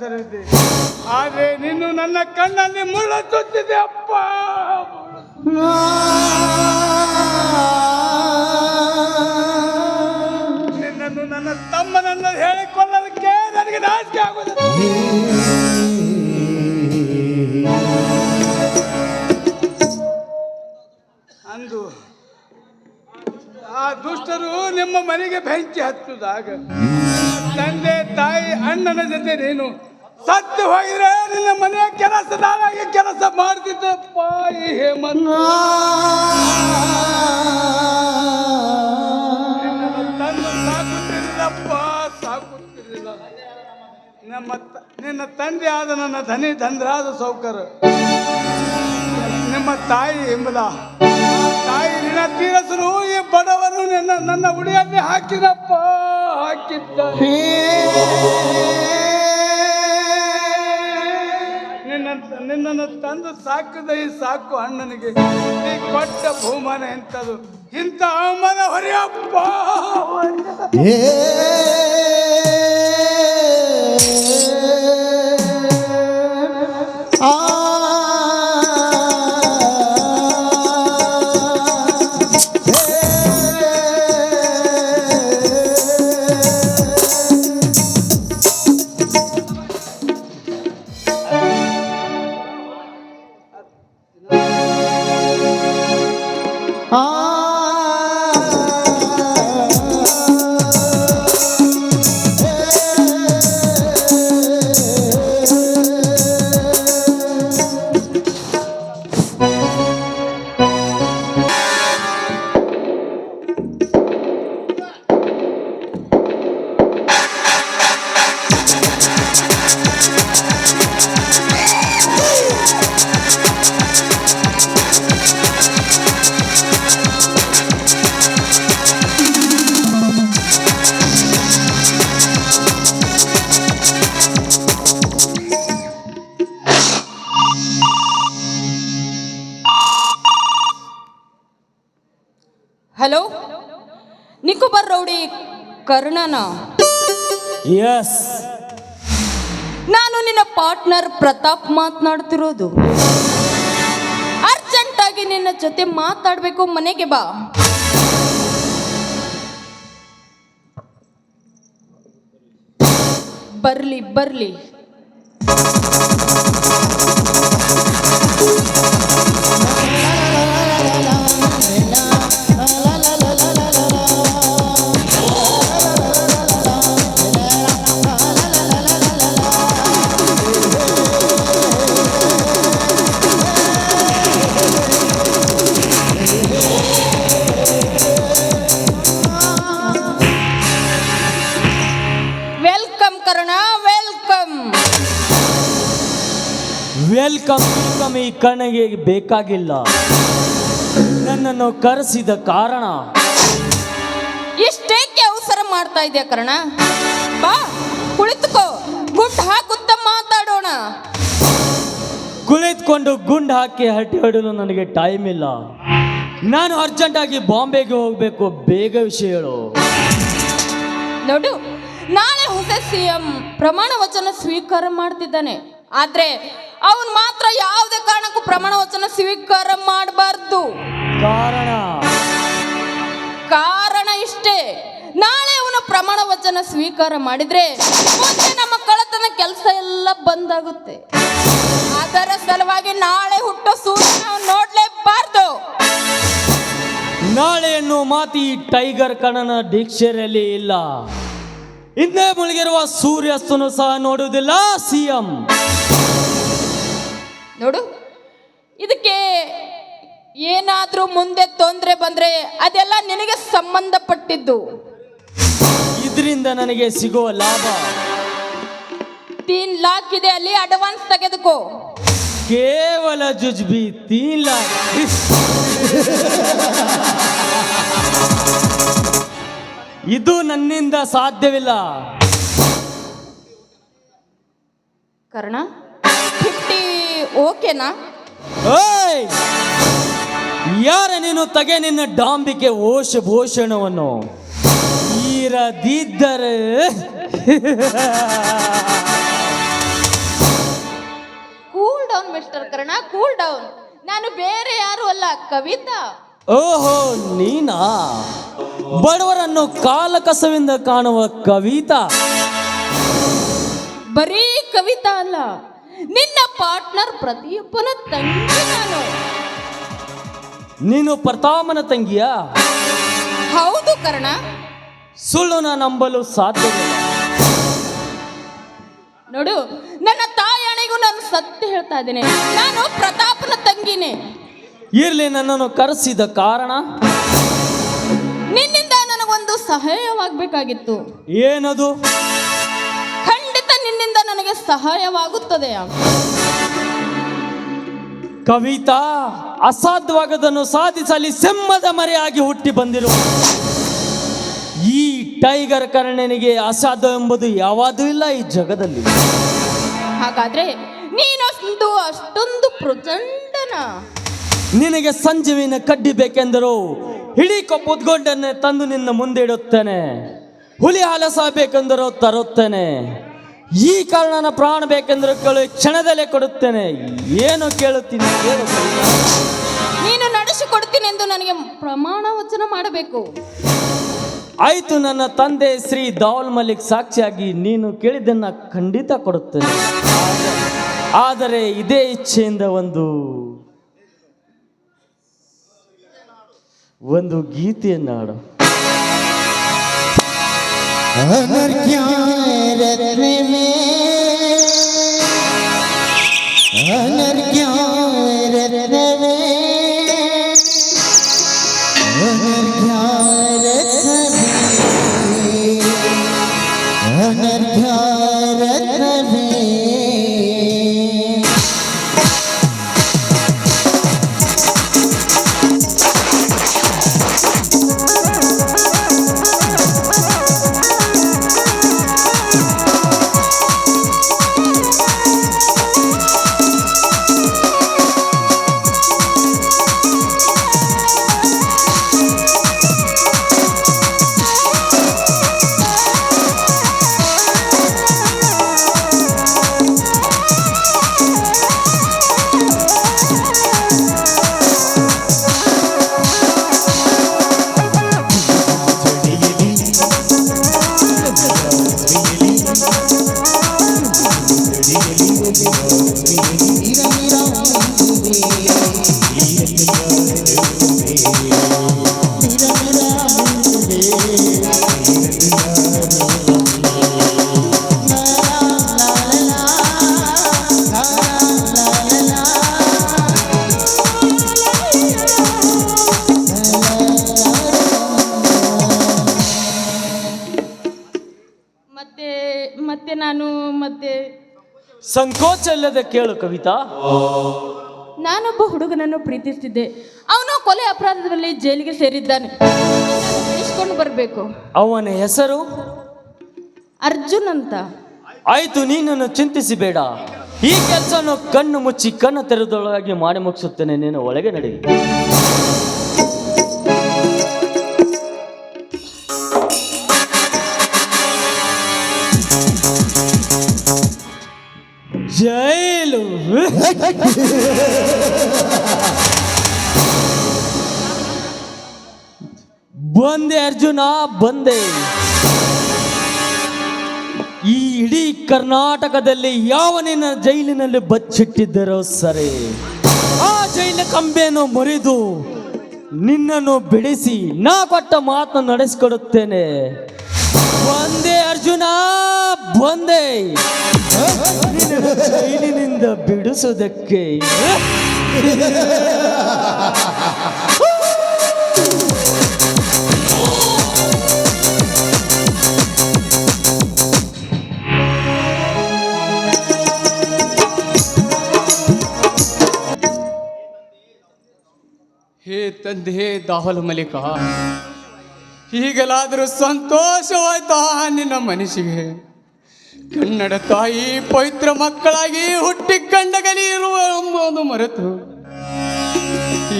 ಹೆಸರಿದೆ. ಆದ್ರೆ ನೀನು ನನ್ನ ಕಣ್ಣಲ್ಲಿ ಮುಳ್ಳು ಚುಚ್ಚಿದೆ ಅಪ್ಪ. ನಿನ್ನನ್ನು ನನ್ನ ತಮ್ಮನನ್ನು ಹೇಳಿಕೊಳ್ಳಲಿಕ್ಕೆ ನನಗೆ ನಾಚಿಕೆ ಆಗುತ್ತದೆ. ಅಂದು ಆ ದುಷ್ಟರು ನಿಮ್ಮ ಮನೆಗೆ ಬೆಂಕಿ ಹಚ್ಚುದಾಗ ತಂದೆ ತಾಯಿ ಅಣ್ಣನ ಜೊತೆ ನೀನು ಸತ್ತು ಹೋಗಿದ್ರೆ ನಿನ್ನ ಮನೆಯ ಕೆಲಸದಾಗಿ ಕೆಲಸ ಮಾಡ್ತಿದ್ದಪ್ಪ. ಈ ಹೇಮಂತ ತಂದು ಸಾಕುತ್ತಿರಲಿಲ್ಲಪ್ಪ, ಸಾಕುತ್ತಿರಲಿಲ್ಲ. ನಿನ್ನ ತಂದೆ ಆದ ನನ್ನ ಧನಿ ಧಂದ್ರಾದ ಸೌಕರ್ ನಿಮ್ಮ ತಾಯಿ ಎಂಬುದ ತಾಯಿ ನಿನ್ನ ತೀರಸರು ಈ ಬಡವರು ನನ್ನ ಉಡಿಯಲ್ಲಿ ಹಾಕಿದಪ್ಪ, ಹಾಕಿದ್ದ. ನಿನ್ನನ್ನು ತಂದು ಸಾಕಿದ ಈ ಸಾಕು ಅಣ್ಣನಿಗೆ ಈ ಕೊಟ್ಟ ಬಹುಮಾನ ಎಂಥದು? ಇಂಥ ಅವಮಾನ ಹೊರೆಯಪ್ಪ. ಹಲೋ, ನಿಕೋಬಾರ್ ರೌಡಿ ಕರ್ಣನ? ಎಸ್, ನಾನು ನಿನ್ನ ಪಾರ್ಟ್ನರ್ ಪ್ರತಾಪ್ ಮಾತನಾಡ್ತಿರೋದು. ಅರ್ಜೆಂಟ್ ಆಗಿ ನಿನ್ನ ಜೊತೆ ಮಾತಾಡ್ಬೇಕು, ಮನೆಗೆ ಬಾ. ಬರ್ಲಿ ಬರ್ಲಿ. Welcome Karna, welcome. ವೆಲ್ಕಮ್ ಈ ಕಣ್ಣಿಗೆ ಬೇಕಾಗಿಲ್ಲ. ನನ್ನನ್ನು ಕರೆಸಿದ ಕಾರಣ ಇಷ್ಟೇಕೆ ಅವಸರ ಮಾಡ್ತಾ ಇದೆಯಾ ಕರ್ಣ? ಬಾ, ಕುಳಿತುಕೋ, ಗುಡ್ ಹಾಕುತ್ತ ಮಾತಾಡೋಣ. ಕುಳಿತುಕೊಂಡು ಗುಂಡು ಹಾಕಿ ಹಟ್ಟಿ ಹೊಡಲು ನನಗೆ ಟೈಮ್ ಇಲ್ಲ. ನಾನು ಅರ್ಜೆಂಟಾಗಿ ಬಾಂಬೆಗೆ ಹೋಗಬೇಕು. ಬೇಗ ವಿಷಯ ಹೇಳು. ನೋಡು, ನಾಳೆ ಹೊಸ ಸಿಎಂ ಪ್ರಮಾಣ ವಚನ ಸ್ವೀಕಾರ ಮಾಡ್ತಿದ್ದಾನೆ. ಆದ್ರೆ ಅವನು ಮಾತ್ರ ಯಾವುದೇ ಕಾರಣಕ್ಕೂ ಪ್ರಮಾಣ ವಚನ ಸ್ವೀಕಾರ ಮಾಡಬಾರ್ದು. ಕಾರಣ ಇಷ್ಟೇ, ನಾಳೆ ಅವನ ಪ್ರಮಾಣ ವಚನ ಸ್ವೀಕಾರ ಮಾಡಿದ್ರೆ ಮುಂದೆ ನಮ್ಮ ಕಳತನ ಕೆಲಸ ಎಲ್ಲ ಬಂದಾಗುತ್ತೆ. ಅದರ ಸಲುವಾಗಿ ನಾಳೆ ಹುಟ್ಟೋ ಸೂರ್ಯ ನಾವು ನೋಡ್ಲೇಬಾರ್ದು. ನಾಳೆ ಎನ್ನುವ ಮಾತು ಈ ಟೈಗರ್ ಕಣ್ಣನ ಡಿಕ್ಷನರಿಯಲ್ಲಿ ಇಲ್ಲ. ಹಿಂದೆ ಮುಳುಗಿರುವ ಸೂರ್ಯಾಸ್ತನು ಸಹ ನೋಡುವುದಿಲ್ಲ ಸಿಎಂ. ನೋಡು, ಇದಕ್ಕೆ ಏನಾದ್ರೂ ಮುಂದೆ ತೊಂದರೆ ಬಂದ್ರೆ ಅದೆಲ್ಲ ನಿನಗೆ ಸಂಬಂಧಪಟ್ಟಿದ್ದು. ಇದರಿಂದ ನನಗೆ ಸಿಗುವ ಲಾಭ 3 लाख ಇದೆ, ಅಲ್ಲಿ ಅಡ್ವಾನ್ಸ್ ತೆಗೆದುಕೋ. ಕೇವಲ ಜುಜ್ಬಿ 3 लाख. ಇದು ನನ್ನಿಂದ ಸಾಧ್ಯವಿಲ್ಲ. ಕರ್ಣ, 50 ಓಕೆನಾ? ಓಯ್, ಯಾರ ನೀನು? ತಗೆ ನಿನ್ನ ಡಾಂಬಿಕೆ ಭೂಷಣವನ್ನು. ಇರದಿದ್ದರೆ ಮಾಸ್ಟರ್ ಕರ್ಣ, ಕೂಲ್ ಡೌನ್. ನಾನು ಬೇರೆ ಯಾರು ಅಲ್ಲ, ಕವಿತಾ. ಓಹೋ, ನೀನಾ? ಬಡವರನ್ನು ಕಾಲ ಕಸವಿಂದ ಕಾಣುವ ಕವಿತಾ? ಬರೀ ಕವಿತಾ ಅಲ್ಲ, ನಿನ್ನ ಪಾರ್ಟ್ನರ್ ಪ್ರತಿಯೊಬ್ಬನ ತಂಗಿ ನಾನು. ನೀನು ಪ್ರತಾಪನ ತಂಗಿಯಾ? ಹೌದು ಕರ್ಣ. ಸುಳ್ಳು ನಂಬಲು ಸಾಧ್ಯವಿಲ್ಲ. ನೋಡು, ನನ್ನ ತಾಯಣೆಗೂ ನಾನು ಸತ್ಯ ಹೇಳ್ತಾ ಇದ್ದೇನೆ, ನಾನು ಪ್ರತಾಪನ ತಂಗಿನೇ. ಇರ್ಲಿ, ನನ್ನನ್ನು ಕರೆಸಿದ ಕಾರಣ? ನಿನ್ನಿಂದ ನನಗೊಂದು ಸಹಾಯವಾಗಬೇಕಾಗಿತ್ತು. ಏನದು? ಖಂಡಿತ ನಿನ್ನಿಂದ ನನಗೆ ಸಹಾಯವಾಗುತ್ತದೆ. ಕವಿತಾ, ಅಸಾಧ್ಯವಾಗದನ್ನು ಸಾಧಿಸಲಿ ಸಿಂಹದ ಮರೆಯಾಗಿ ಹುಟ್ಟಿ ಬಂದಿರುವ ಈ ಟೈಗರ್ ಕರ್ಣನಿಗೆ ಅಸಾಧ್ಯ ಎಂಬುದು ಯಾವಾದೂ ಇಲ್ಲ ಈ ಜಗದಲ್ಲಿ. ಹಾಗಾದ್ರೆ ನೀನೊಂದು ಅಷ್ಟೊಂದು ಪ್ರಚಂಡನ? ನಿನಗೆ ಸಂಜೀವಿನ ಕಡ್ಡಿ ಬೇಕೆಂದರೂ ಇಡೀ ಕೊಪ್ಪುದ್ಗೊಂಡನ್ನೇ ತಂದು ನಿನ್ನ ಮುಂದೆ ಇಡುತ್ತೇನೆ. ಹುಲಿ ಹಾಲಸ ಬೇಕೆಂದರೂ ತರುತ್ತೇನೆ. ಈ ಕಾರಣನ ಪ್ರಾಣ ಬೇಕೆಂದರೂ ಕೇಳು, ಕ್ಷಣದಲ್ಲೇ ಕೊಡುತ್ತೇನೆ. ಏನು ಕೇಳುತ್ತೀನಿ ಕೇಳು. ನೀನು ನಡೆಸಿಕೊಡ್ತೀನಿ ಎಂದು ನನಗೆ ಪ್ರಮಾಣ ವಚನ ಮಾಡಬೇಕು. ಆಯ್ತು, ನನ್ನ ತಂದೆ ಶ್ರೀ ದಾವಲ್ ಮಲಿಕ್ ಸಾಕ್ಷಿಯಾಗಿ ನೀನು ಕೇಳಿದ್ದನ್ನ ಖಂಡಿತ ಕೊಡುತ್ತೇನೆ. ಆದರೆ ಇದೇ ಇಚ್ಛೆಯಿಂದ ಒಂದು ಗೀತೆಯನ್ನಾಡು. ಸಂಕೋಚ ಇಲ್ಲದೆ ಕೇಳು ಕವಿತಾ. ನಾನೊಬ್ಬ ಹುಡುಗನನ್ನು ಪ್ರೀತಿಸ್ತಿದ್ದೆ. ಅವನು ಕೊಲೆ ಅಪರಾಧದಲ್ಲಿ ಜೈಲಿಗೆ ಸೇರಿದ್ದಾನೆ. ಇಸ್ಕೊಂಡು ಬರಬೇಕು. ಅವನ ಹೆಸರು ಅರ್ಜುನ್ ಅಂತ. ಆಯ್ತು, ನೀನನ್ನು ಚಿಂತಿಸಬೇಡ. ಈ ಕೆಲಸವನ್ನು ಕಣ್ಣು ಮುಚ್ಚಿ ಕಣ್ಣು ತೆರೆದೊಳಗಾಗಿ ಮಾಡಿ ಮುಗಿಸುತ್ತೇನೆ. ನೀನು ಒಳಗೆ ನಡಿ. ಜೈಲು ಬಂದೆ ಅರ್ಜುನ, ಬಂದೆ. ಈ ಇಡೀ ಕರ್ನಾಟಕದಲ್ಲಿ ಯಾವ ನಿನ್ನ ಜೈಲಿನಲ್ಲಿ ಬಚ್ಚಿಟ್ಟಿದ್ದರೋ ಸರಿ, ಆ ಜೈಲಿನ ಕಂಬೆಯನ್ನು ಮುರಿದು ನಿನ್ನನ್ನು ಬಿಡಿಸಿ ನಾ ಕೊಟ್ಟ ಮಾತನ್ನು ನಡೆಸಿಕೊಡುತ್ತೇನೆ. ಬಂದೆ ಅರ್ಜುನ, ಬಂದೆ ಜೈಲಿನಿಂದ ಬಿಡಿಸುವುದಕ್ಕೆ. ಹೇ ತಂದೆ ದಾವಲ್ ಮಲಿಕ, ಈಗಲಾದರೂ ಸಂತೋಷವಾಯ್ತಾ ನಿನ್ನ ಮನಸ್ಸಿಗೆ? ಕನ್ನಡ ತಾಯಿ ಪವಿತ್ರ ಮಕ್ಕಳಾಗಿ ಹುಟ್ಟಿ ಕಂಡಗಲಿ ಇರುವ ಎಂಬುದು ಮರೆತು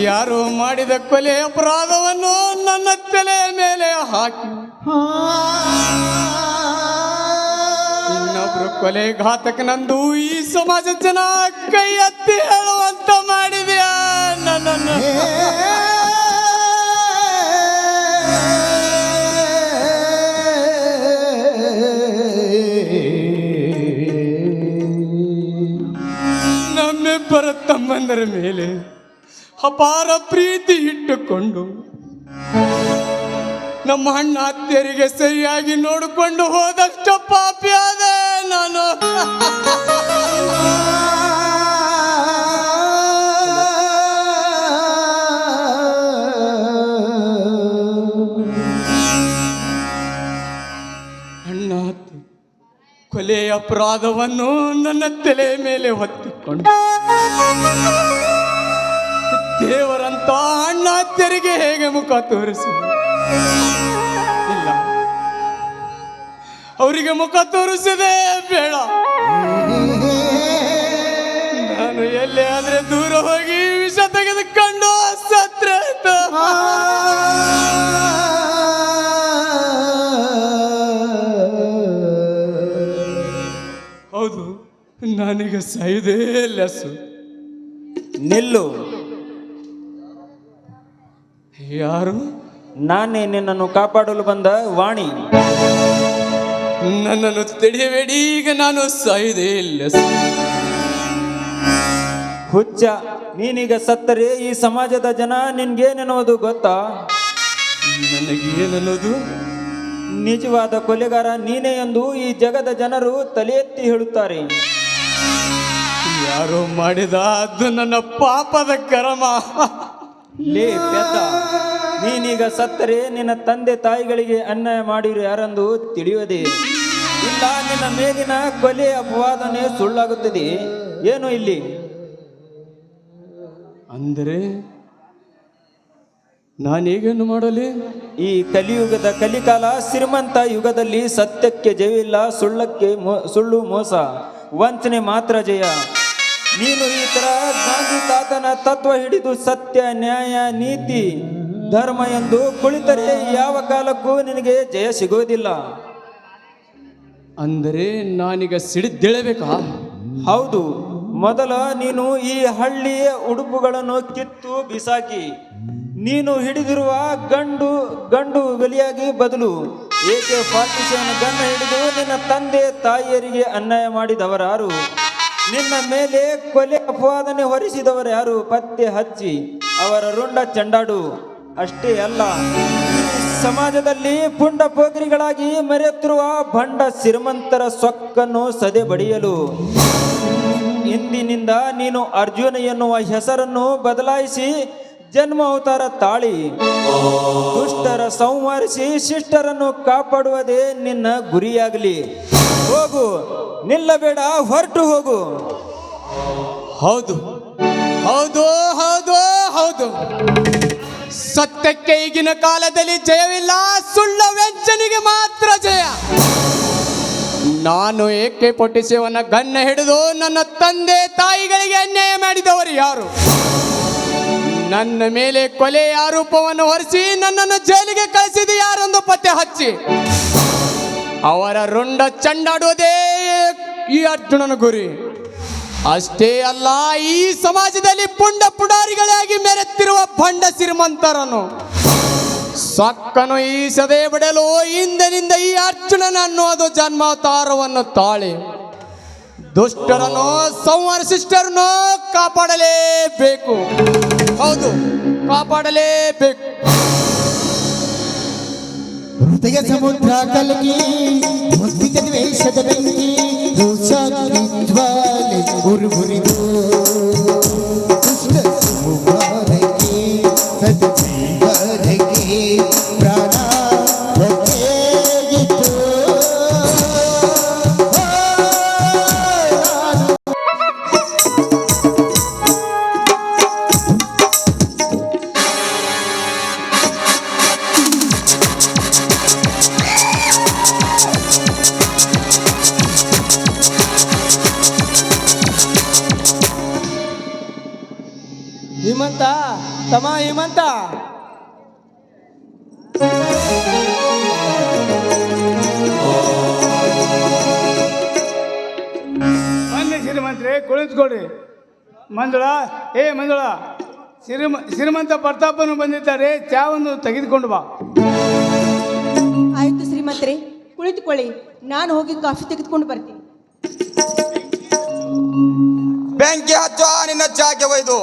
ಯಾರು ಮಾಡಿದ ಕೊಲೆ ಅಪರಾಧವನ್ನು ನನ್ನ ತಲೆಯ ಮೇಲೆ ಹಾಕಿ ಇನ್ನೊಬ್ರು ಯಾರು ಕೊಲೆಘಾತಕನಂದು ಈ ಸಮಾಜದ ಜನ ಕೈ ಎತ್ತಿ ಹೇಳುವಂತ ಮಾಡಿದ್ಯಾ ನನ್ನನ್ನು? ನಮ್ಮಿಬ್ಬರ ತಮ್ಮಂದರ ಮೇಲೆ ಅಪಾರ ಪ್ರೀತಿ ಇಟ್ಟುಕೊಂಡು ನಮ್ಮ ಅಣ್ಣ ಅತ್ತೆಯರಿಗೆ ಸರಿಯಾಗಿ ನೋಡಿಕೊಂಡು ಹೋದಷ್ಟು ಪಾಪಿ ಆದೆ ನಾನು. ಅಣ್ಣ ಅತ್ತೆ ಕೊಲೆಯ ಅಪರಾಧವನ್ನು ನನ್ನ ತಲೆ ಮೇಲೆ ಹೊತ್ತಿಕೊಂಡು ದೇವರಂತ ಅಣ್ಣ ಅತ್ತೆಯರಿಗೆ ಹೇಗೆ ಮುಖ ತೋರಿಸಿ? ಇಲ್ಲ, ಅವರಿಗೆ ಮುಖ ತೋರಿಸದೆ ಬೇಡ. ನಾನು ಎಲ್ಲೇ ಆದ್ರೆ ದೂರ ಹೋಗಿ ವಿಷ ತೆಗೆದುಕೊಂಡು ಸತ್ರೆ ಹೌದು, ನನಗೆ ಸಾಯುವುದೇ ಲೆಸ್ಸು. ನಿಲ್ಲು. ಯಾರು? ನಾನೇ ನಿನ್ನನ್ನು ಕಾಪಾಡಲು ಬಂದ ವಾಣಿ. ನನ್ನನ್ನು ತಡೆಯಬೇಡಿ, ಈಗ ನಾನು ಸಾಯುವುದೇ ಲೆಸ್ಸು. ಹುಚ್ಚ, ನೀನೀಗ ಸತ್ತರೆ ಈ ಸಮಾಜದ ಜನ ನಿನ್ಗೇನೆನ್ನುವುದು ಗೊತ್ತಾ? ನನಗೇನನ್ನೋದು? ನಿಜವಾದ ಕೊಲೆಗಾರ ನೀನೇ ಎಂದು ಈ ಜಗದ ಜನರು ತಲೆ ಎತ್ತಿ ಹೇಳುತ್ತಾರೆ. ಯಾರೋ ಮಾಡಿದ ಅದು ನನ್ನ ಪಾಪದ ಕರ್ಮ. ಲೇ ಪೆದ್ದ, ನೀನೀಗ ಸತ್ತರೆ ನಿನ್ನ ತಂದೆ ತಾಯಿಗಳಿಗೆ ಅನ್ಯಾಯ ಮಾಡಿರು ಯಾರೆಂದು ತಿಳಿಯುವುದೇ ಇಲ್ಲ. ನಿನ್ನ ಮೇಲಿನ ಕೊಲೆ ಅಪವಾದನೆ ಸುಳ್ಳಾಗುತ್ತದೆ. ಏನು ಇಲ್ಲಿ? ಅಂದರೆ ನಾನೀಗೇನು ಮಾಡಲಿ? ಈ ಕಲಿಯುಗದ ಕಲಿಕಾಲ ಶ್ರೀಮಂತ ಯುಗದಲ್ಲಿ ಸತ್ಯಕ್ಕೆ ಜಯವಿಲ್ಲ, ಸುಳ್ಳು ಮೋಸ ವಂಚನೆ ಮಾತ್ರ ಜಯ. ನೀನು ಈ ತರ ಗಾಂಧಿ ತಾತನ ತತ್ವ ಹಿಡಿದು ಸತ್ಯ ನ್ಯಾಯ ನೀತಿ ಧರ್ಮ ಎಂದು ಕುಳಿತರೆ ಯಾವ ಕಾಲಕ್ಕೂ ನಿನಗೆ ಜಯ ಸಿಗೋದಿಲ್ಲ. ಅಂದರೆ ನಾನೀಗ ಸಿಡಿದೇಳಬೇಕಾ? ಹೌದು. ಮೊದಲ ನೀನು ಈ ಹಳ್ಳಿಯ ಉಡುಪುಗಳನ್ನು ಕಿತ್ತು ಬಿಸಾಕಿ ನೀನು ಹಿಡಿದಿರುವ ಗಂಡು ಗಲಿಯಾಗಿ ಬದಲು AK-47 ಗನ್ನ ಹಿಡಿದು ನಿನ್ನ ತಂದೆ ತಾಯಿಯರಿಗೆ ಅನ್ಯಾಯ ಮಾಡಿದವರಾರು? ನಿನ್ನ ಮೇಲೆ ಕೊಲೆ ಅಪವಾದನೆ ಹೊರಿಸಿದವರು ಯಾರು? ಪತ್ತೆ ಹಚ್ಚಿ ಅವರ ರುಂಡ ಚಂಡಾಡು. ಅಷ್ಟೇ ಅಲ್ಲ, ಸಮಾಜದಲ್ಲಿ ಪುಂಡ ಪೋಖ್ರಿಗಳಾಗಿ ಮೆರೆಯುತ್ತಿರುವ ಭಂಡ ಶ್ರೀಮಂತರ ಸೊಕ್ಕನ್ನು ಸದೆ ಬಡಿಯಲು ಇಂದಿನಿಂದ ನೀನು ಅರ್ಜುನ ಎನ್ನುವ ಹೆಸರನ್ನು ಬದಲಾಯಿಸಿ ಜನ್ಮ ಅವತಾರ ತಾಳಿ ದುಷ್ಟರ ಸಂಹರಿಸಿ ಶಿಷ್ಟರನ್ನು ಕಾಪಾಡುವುದೇ ನಿನ್ನ ಗುರಿಯಾಗಲಿ. ಹೋಗು, ನಿಲ್ಲಬೇಡ, ಹೊರಟು ಹೋಗು. ಹೌದು ಹೌದು ಹೌದು ಹೌದು, ಸತ್ಯಕ್ಕೆ ಈಗಿನ ಕಾಲದಲ್ಲಿ ಜಯವಿಲ್ಲ, ಸುಳ್ಳ ವಂಚನೆಗೆ ಮಾತ್ರ ಜಯ. ನಾನು AK-47 ಗನ್ನ ಹಿಡಿದು ನನ್ನ ತಂದೆ ತಾಯಿಗಳಿಗೆ ಅನ್ಯಾಯ ಮಾಡಿದವರು ಯಾರು? ನನ್ನ ಮೇಲೆ ಕೊಲೆ ಆರೋಪವನ್ನು ಹೊರಿಸಿ ನನ್ನನ್ನು ಜೈಲಿಗೆ ಕಳಿಸಿದ ಯಾರೊಂದು ಪತ್ತೆ ಹಚ್ಚಿ ಅವರ ರುಂಡ ಚಂಡಾಡುವುದೇ ಈ ಅರ್ಜುನನ ಗುರಿ. ಅಷ್ಟೇ ಅಲ್ಲ, ಈ ಸಮಾಜದಲ್ಲಿ ಪುಂಡ ಪುಡಾರಿಗಳಾಗಿ ಮೆರೆತಿರುವ ಭಂಡ ಶ್ರೀಮಂತರನ್ನು ಸಕ್ಕನು ಈ ಸದೆ ಬಿಡಲು ಇಂದಿನಿಂದ ಈ ಅರ್ಜುನನ ಅನ್ನೋದು ಜನ್ಮಾವತಾರವನ್ನು ತಾಳಿ ದುಷ್ಟರನ್ನು ಸಂಹರಿಸಿಷ್ಟರನ್ನು ಕಾಪಾಡಲೇಬೇಕು. ಹೌದು, ಕಾಪಾಡಲೇಬೇಕು. ಹೃದಯ ಸಮುದ್ರ ಕಲಗಿ ಮುತ್ತಿದ ದ್ವೇಷದ ಬೆಂಕಿ ಜ್ವಾಲೆ ಉರುಗುರಿದು ದುಷ್ಟ ಸಮುದಾಯಕ್ಕೆ ಸದ್ಜೀವನಕ್ಕೆ ಪ್ರಾಣ ಹೊತ್ತೆಯಿತು. ಹೇಮಂತ, ತಮ್ಮ ಹೇಮಂತ, ಶ್ರೀಮಂತ್ರಿ ಕುಳಿತುಕೊಳ್ಳಿ. ಮಂಜುಳ, ಮಂಜುಳ, ಶ್ರೀಮಂತ ಪ್ರತಾಪನು ಬಂದಿದ್ದಾರೆ, ಚಾವನ್ನು ತೆಗೆದುಕೊಂಡು ಬಾ. ಆಯ್ತು ಶ್ರೀಮಂತ್ರೆ, ಕುಳಿತುಕೊಳ್ಳಿ, ನಾನು ಹೋಗಿ ಕಾಫಿ ತೆಗೆದುಕೊಂಡು ಬರ್ತೀನಿ. ಬೆಂಕಿ ಹಚ್ಚ ನಿನ್ನ ಚಾಗೆ ಒಯ್ದು.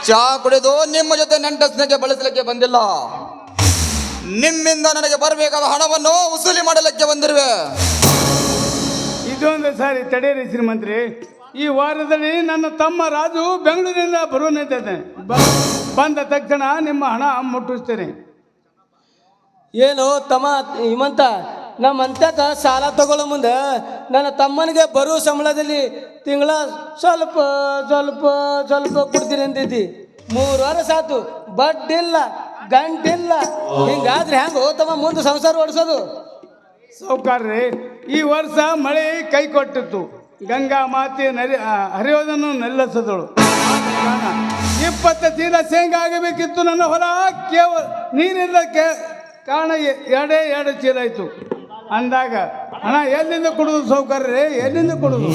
ಚಾ ಕುಡಿದು ನಿಮ್ಮ ಜೊತೆ ನೆಂಟಸ್ನಿಗೆ ಬಳಸಲಿಕ್ಕೆ ಬಂದಿಲ್ಲ. ನಿಮ್ಮಿಂದ ನನಗೆ ಬರಬೇಕಾದ ಹಣವನ್ನು ವಸೂಲಿ ಮಾಡಲಿಕ್ಕೆ ಬಂದಿರುವೆ. ಇದೊಂದು ಸಾರಿ ತಡೆಯಿರಿ ಶ್ರೀಮಂತ್ರಿ. ಈ ವಾರದಲ್ಲಿ ನನ್ನ ತಮ್ಮ ರಾಜು ಬೆಂಗಳೂರಿನಿಂದ ಬರುವಂತಿದ್ದೇನೆ. ಬಂದ ತಕ್ಷಣ ನಿಮ್ಮ ಹಣ ಮುಟ್ಟಿಸ್ತೇನೆ. ಏನು ತಮ್ಮ ಹಿಮಂತ, ನಮ್ಮ ಅಂತ್ಯಕ ಸಾಲ ತಗೊಳ್ಳೋ ಮುಂದೆ ನನ್ನ ತಮ್ಮನಿಗೆ ಬರೋ ಸಂಬಳದಲ್ಲಿ ತಿಂಗಳ ಸ್ವಲ್ಪ ಸ್ವಲ್ಪ ಸ್ವಲ್ಪ ಕೊಡ್ತೀನಿ ಅಂತಿದ್ದಿ. 3 ವರ್ಷ ಆತು, ಬಡ್ಡಿಲ್ಲ ಗಂಟಿಲ್ಲ. ಹಿಂಗಾದ್ರೆ ಹೆಂಗೆ ತಮ್ಮ ಮುಂದೆ ಸಂಸಾರ ಓಡಿಸೋದು? ಸೌಕಾರ್ರಿ, ಈ ವರ್ಷ ಮಳೆ ಕೈ ಕೊಟ್ಟಿತ್ತು. ಗಂಗಾ ಮಾತೆ ಹರಿಯೋದನ್ನು ನೆಲ್ಲಿಸಿದಳು. 20 ಚೀಲ ಶೇಂಗಾ ಆಗಬೇಕಿತ್ತು ನನ್ನ ಹೊಲ. ಕೇವಲ ನೀರಿಲ್ಲ ಕಾರಣ 2 ಚೀಲ ಆಯಿತು. ಅಂದಾಗ ಹಣ ಎಲ್ಲಿಂದ ಕೊಡುದು ಸೌಕರ್ಯ? ಎಲ್ಲಿಂದ ಕೊಡುದು?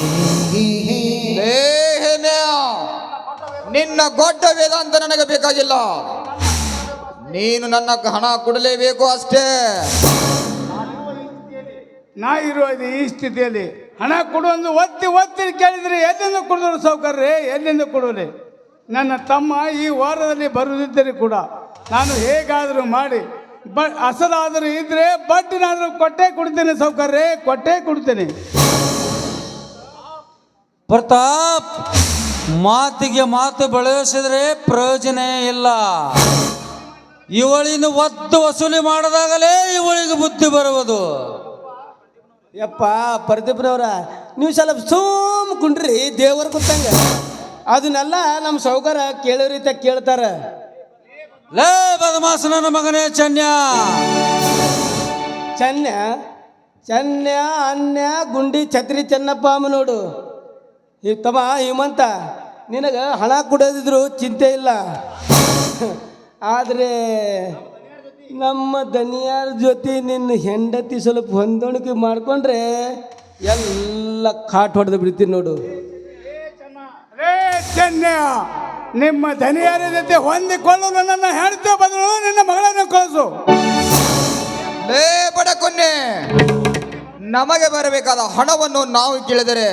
ನಿನ್ನ ಗೊಡ್ಡ ವೇದಾಂತ ನನಗೆ ಬೇಕಾಗಿಲ್ಲ. ನೀನು ನನ್ನ ಹಣ ಕೊಡಲೇಬೇಕು ಅಷ್ಟೇ. ನಾ ಇರುವುದು ಈ ಸ್ಥಿತಿಯಲ್ಲಿ ಹಣ ಕೊಡುವಂದು ಒತ್ತಿ ಕೇಳಿದರೆ ಎಲ್ಲಿಂದ ಕೊಡಿದ್ರು ಸೌಕರ್ಯ? ಎಲ್ಲಿಂದ ಕೊಡಲಿ? ನನ್ನ ತಮ್ಮ ಈ ವಾರದಲ್ಲಿ ಬರುವುದಿದ್ದರೆ ಕೂಡ ನಾನು ಹೇಗಾದರೂ ಮಾಡಿ ಅಸಲಾದರೂ ಇದ್ರೆ ಬಡ್ಡಿನಾದರೂ ಕೊಟ್ಟೇ ಕೊಡ್ತೇನೆ ಸೌಕರ್ಯ, ಕೊಟ್ಟೇ ಕೊಡ್ತೇನೆ. ಪ್ರತಾಪ್, ಮಾತಿಗೆ ಮಾತು ಬಳಸಿದ್ರೆ ಪ್ರಯೋಜನ ಇಲ್ಲ. ಇವಳಿನ ಒತ್ತು ವಸೂಲಿ ಮಾಡಿದಾಗಲೇ ಇವಳಿಗೆ ಬುದ್ಧಿ ಬರುವುದು. ಯಪ್ಪ ಪ್ರದೀಪ್ನವ್ರ, ನೀವು ಸ್ವಲ್ಪ ಸುಮ್ ಕುಂಡ್ರಿ, ದೇವರ ಗೊತ್ತಂಗ. ಅದನ್ನೆಲ್ಲ ನಮ್ಮ ಸೌಕರ್ಯ ಕೇಳೋ ರೀತಿ ಕೇಳ್ತಾರ. ಲೇ ಬದಮಾಸ ನನ್ನ ಮಗನೇ ಚನ್ಯ ಅನ್ಯ ಗುಂಡಿ ಛತ್ರಿ ಚೆನ್ನಪ್ಪ ಅಮ್ಮ ನೋಡು. ಈ ತಮ್ಮ ಹಿಮಂತ, ನಿನಗೆ ಹಣ ಕೊಡೋದಿದ್ರು ಚಿಂತೆ ಇಲ್ಲ. ಆದರೆ ನಮ್ಮ ದನಿಯಾರ ಜೊತೆ ನಿನ್ನ ಹೆಂಡತಿ ಸ್ವಲ್ಪ ಹೊಂದಾಣಿಕೆ ಮಾಡ್ಕೊಂಡ್ರೆ ಎಲ್ಲ ಕಾಟ್ ಹೊಡೆದು ಬಿಡ್ತೀನಿ ನೋಡು. ಚೆನ್ನ, ನಿಮ್ಮ ಧನಿಯರ ಜೊತೆ ಹೊಂದಿಕೊಳ್ಳಲು ನನ್ನ ಹೆಂಡತಿ ಬದಲು ನಿನ್ನ ಮಗಳನ್ನು ಕಳಿಸು. ಲೇ ಬಡಕೊನ್ನೆ, ನಮಗೆ ಬರಬೇಕಾದ ಹಣವನ್ನು ನಾವು ಕೇಳಿದರೆ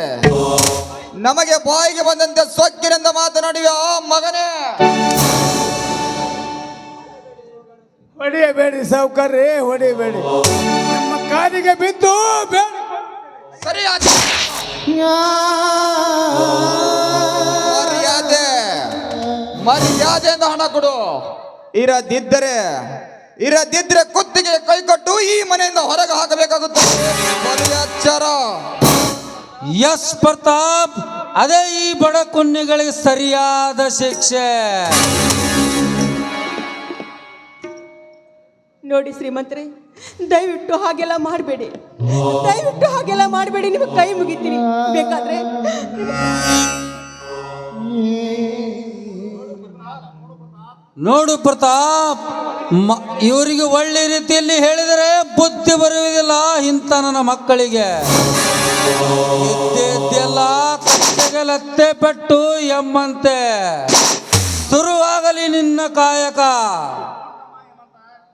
ನಮಗೆ ಬಾಯಿಗೆ ಬಂದಂತೆ ಸೊಕ್ಕಿನಿಂದ ಮಾತನಾಡುವ ಮಗನೇ. ಹೊಡೆಯಬೇಡಿ ಸೌಕರ್ಯ, ಹೊಡೆಯಬೇಡಿ. ನಿಮ್ಮ ಕಾಲಿಗೆ ಬಿದ್ದು ಸರಿಯಾದ ಮರ್ಯಾದೆಯಿಂದ ಹಣ ಕೊಡು. ಇರದಿದ್ದರೆ ಕುತ್ತಿಗೆ ಕೈಕೊಟ್ಟು ಈ ಮನೆಯಿಂದ ಹೊರಗೆ ಹಾಕಬೇಕಾಗುತ್ತದೆ. ಎಚ್ಚರ. ಎಸ್ ಪ್ರತಾಪ್, ಅದೇ ಈ ಬಡ ಕುನ್ನಿಗಳಿಗೆ ಸರಿಯಾದ ಶಿಕ್ಷೆ. ನೋಡಿ ಶ್ರೀಮಂತರೇ, ದಯವಿಟ್ಟು ಹಾಗೆಲ್ಲ ಮಾಡಬೇಡಿ, ನಿಮಗೆ ಕೈ ಮುಗಿತೀನಿ. ಬೇಕಾದ್ರೆ ನೋಡು ಪ್ರತಾಪ್, ಇವರಿಗೆ ಒಳ್ಳೆ ರೀತಿಯಲ್ಲಿ ಹೇಳಿದರೆ ಬುದ್ಧಿ ಬರುವುದಿಲ್ಲ. ಇಂಥ ನನ್ನ ಮಕ್ಕಳಿಗೆ ಇದ್ದೆಲ್ಲ ಕತ್ತೆಗೆ ಲತ್ತೆ ಪೆಟ್ಟು ಎಂಬಂತೆ ಶುರುವಾಗಲಿ ನಿನ್ನ ಕಾಯಕ.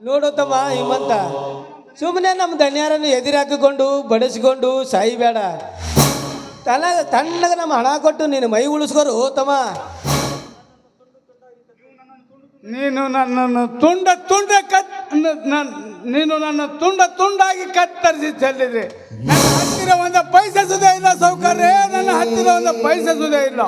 ನೋಡು ತಮ್ಮ ಹಿಮಂತ, ಸುಮ್ಮನೆ ನಮ್ಮ ಧನ್ಯಾರನ್ನು ಎದುರಾಕಿಕೊಂಡು ಬಡಿಸಿಕೊಂಡು ಸಾಯಿಬೇಡ. ತಣ್ಣಗೆ ನಮ್ಮ ಹಣ ಕೊಟ್ಟು ನೀನು ಮೈ ಉಳಿಸ್ಕೋರು ತಮ್ಮ. ನೀನು ನನ್ನನ್ನು ತುಂಡಾಗಿ ಕತ್ತರಿಸಿ ಚೆಲ್ಲಿದೆ. ನನ್ನ ಹತ್ತಿರ ಒಂದು ಪೈಸೆ ಸುದೇ ಇಲ್ಲ ಸೌಕರ್ಯ, ನನ್ನ ಹತ್ತಿರ ಒಂದು ಪೈಸೆ ಸುದೇ ಇಲ್ಲ.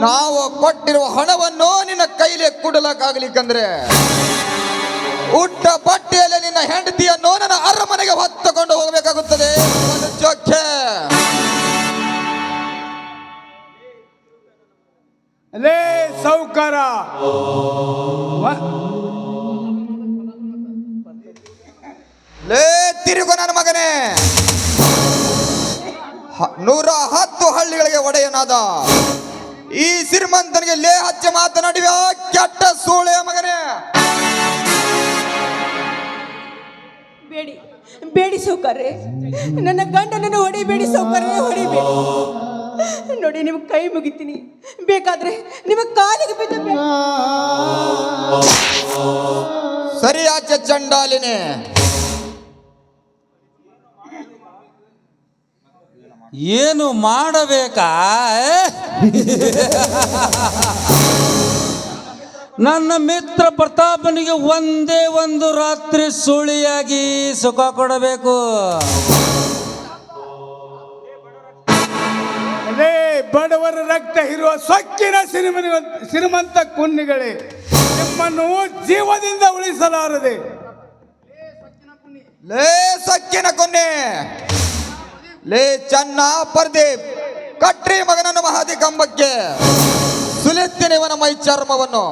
ನಾವು ಕೊಟ್ಟಿರುವ ಹಣವನ್ನು ನಿನ್ನ ಕೈಲಿ ಕೊಡಲಕ್ಕಾಗಲಿಕ್ಕಂದ್ರೆ ಉಟ್ಟ ಬಟ್ಟೆಯಲ್ಲಿ ನಿನ್ನ ಹೆಂಡತಿಯನ್ನು ನನ್ನ ಅರಮನೆಗೆ ಹೊತ್ತುಕೊಂಡು ಹೋಗಬೇಕಾಗುತ್ತದೆ. ಜೋಕೆ ಲೇ ಸೌಕರ, ಲೇ ತಿರುಗು ನನ್ನ ಮಗನೇ. 110 ಹಳ್ಳಿಗಳಿಗೆ ಒಡೆಯನಾದ ಈ ಶ್ರೀಮಂತನಿಗೆ ಲೇ ಹಚ್ಚಿ ಮಾತನಾಡಿವ ಕೆಟ್ಟ ಸೂಳೆಯ ಮಗನೇ. ಬೇಡಿ ಸೌಕರ್ಯ, ನನ್ನ ಗಂಡನನ್ನು ಹೊಡಿಬೇಡಿ ಸೌಕರ್ಯ, ಹೊಡಿಬೇಡಿ. ನೋಡಿ ನಿಮ್ಗೆ ಕೈ ಮುಗಿತೀನಿ, ಬೇಕಾದ್ರೆ ನಿಮ್ಮ ಕಾಲಿಗೆ ಬಿದ್ದು ಸರಿಯಾಚೆ ಚಂಡಾಲಿನೇ. ಏನು ಮಾಡಬೇಕಾ? ನನ್ನ ಮಿತ್ರ ಪ್ರತಾಪನಿಗೆ ಒಂದೇ ಒಂದು ರಾತ್ರಿ ಸುಳಿಯಾಗಿ ಸುಖ ಕೊಡಬೇಕು. ಅದೇ ಬಡವರ ರಕ್ತ ಹೀರುವ ಸೊಕ್ಕಿನ ಶ್ರೀಮಂತ ಕುನ್ನಿಗಳೇ, ನಿಮ್ಮನ್ನು ಜೀವದಿಂದ ಉಳಿಸಲಾರದೆ. ಲೇ ಸಕ್ಕಿನ ಕೊನ್ನೆ, ಲೇ ಚನ್ನ ಪರ್ದೀಪ್, ಕಟ್ರಿ ಮಗನನ್ನು ಮಹಾದಿ ಕಂಬಕ್ಕೆ, ಸುಲಿತ್ತೀನಿ ಇವನ ಮೈ ಚರ್ಮವನ್ನು.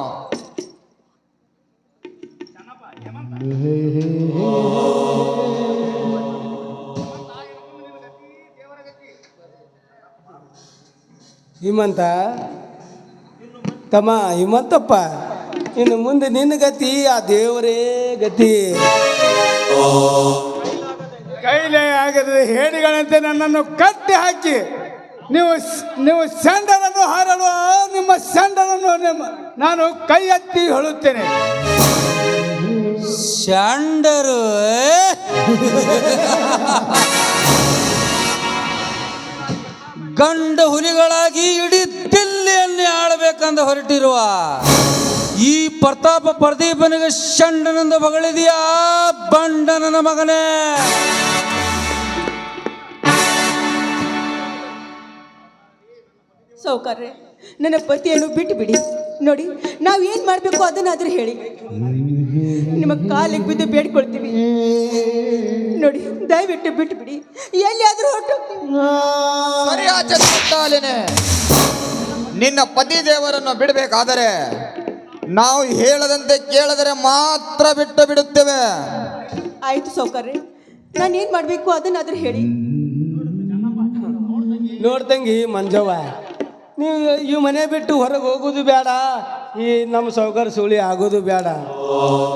ಹಿಮಂತ ತಮ್ಮ ಹಿಮಂತಪ್ಪ, ಇನ್ನು ಮುಂದೆ ನಿನ್ನ ಗತಿ ಆ ದೇವರೇ ಗತಿ. ಕೈಲೇ ಆಗದ ಹೇಡಿಗಳಂತೆ ನನ್ನನ್ನು ಕಟ್ಟಿ ಹಾಕಿ ನೀವು ಸೆಂಡರನ್ನು ಹಾರಲು ನಿಮ್ಮ ಸೆಂಡರನ್ನು ನಾನು ಕೈ ಎತ್ತಿ ಹೇಳುತ್ತೇನೆ. ಶಾಂಡರು ಗಂಡ ಹುಲಿಗಳಾಗಿ ಇಡೀ ದಿಲ್ಲಿಯಲ್ಲಿ ಆಳ್ಬೇಕಂದ ಹೊರಟಿರುವ ಈ ಪ್ರತಾಪ ಪ್ರದೀಪನಿಗೆ ಷಂಡನೆಂದು ಬಗಳಿದೆಯಾ ಬಂಡನನ ಮಗನೇ? ಸೌಕರ್ಯ, ನನ್ನ ಪತಿಯನ್ನು ಬಿಟ್ಟು ಬಿಡಿ. ನೋಡಿ ನಾವು ಏನು ಮಾಡಬೇಕು ಅದನ್ನಾದ್ರೂ ಹೇಳಿ, ನಿಮ್ಮ ಕಾಲಿಗೆ ಬಿದ್ದು ಬೇಡ್ಕೊಳ್ತೀವಿ. ನೋಡಿ ದಯವಿಟ್ಟು ಬಿಟ್ಟು ಬಿಡಿ, ಎಲ್ಲಿಯಾದ್ರೂ ಹೊರಟು. ನಿನ್ನ ಪತಿ ದೇವರನ್ನು ಬಿಡಬೇಕಾದರೆ ನಾವು ಹೇಳದಂತೆ ಕೇಳಿದರೆ ಮಾತ್ರ ಬಿಟ್ಟು ಬಿಡುತ್ತೇವೆ. ಆಯ್ತು ಸೌಕರ್ಯ, ನಾನು ಏನು ಮಾಡಬೇಕು ಅದನ್ನಾದ್ರೂ ಹೇಳಿ. ನೋಡ್ತಂಗಿ ಮಂಜವ್ವ, ನೀವು ಈ ಮನೆ ಬಿಟ್ಟು ಹೊರಗೆ ಹೋಗೋದು ಬೇಡ, ಈ ನಮ್ಮ ಸೌಕರ್ಯ ಸುಳಿ ಆಗೋದು ಬೇಡ.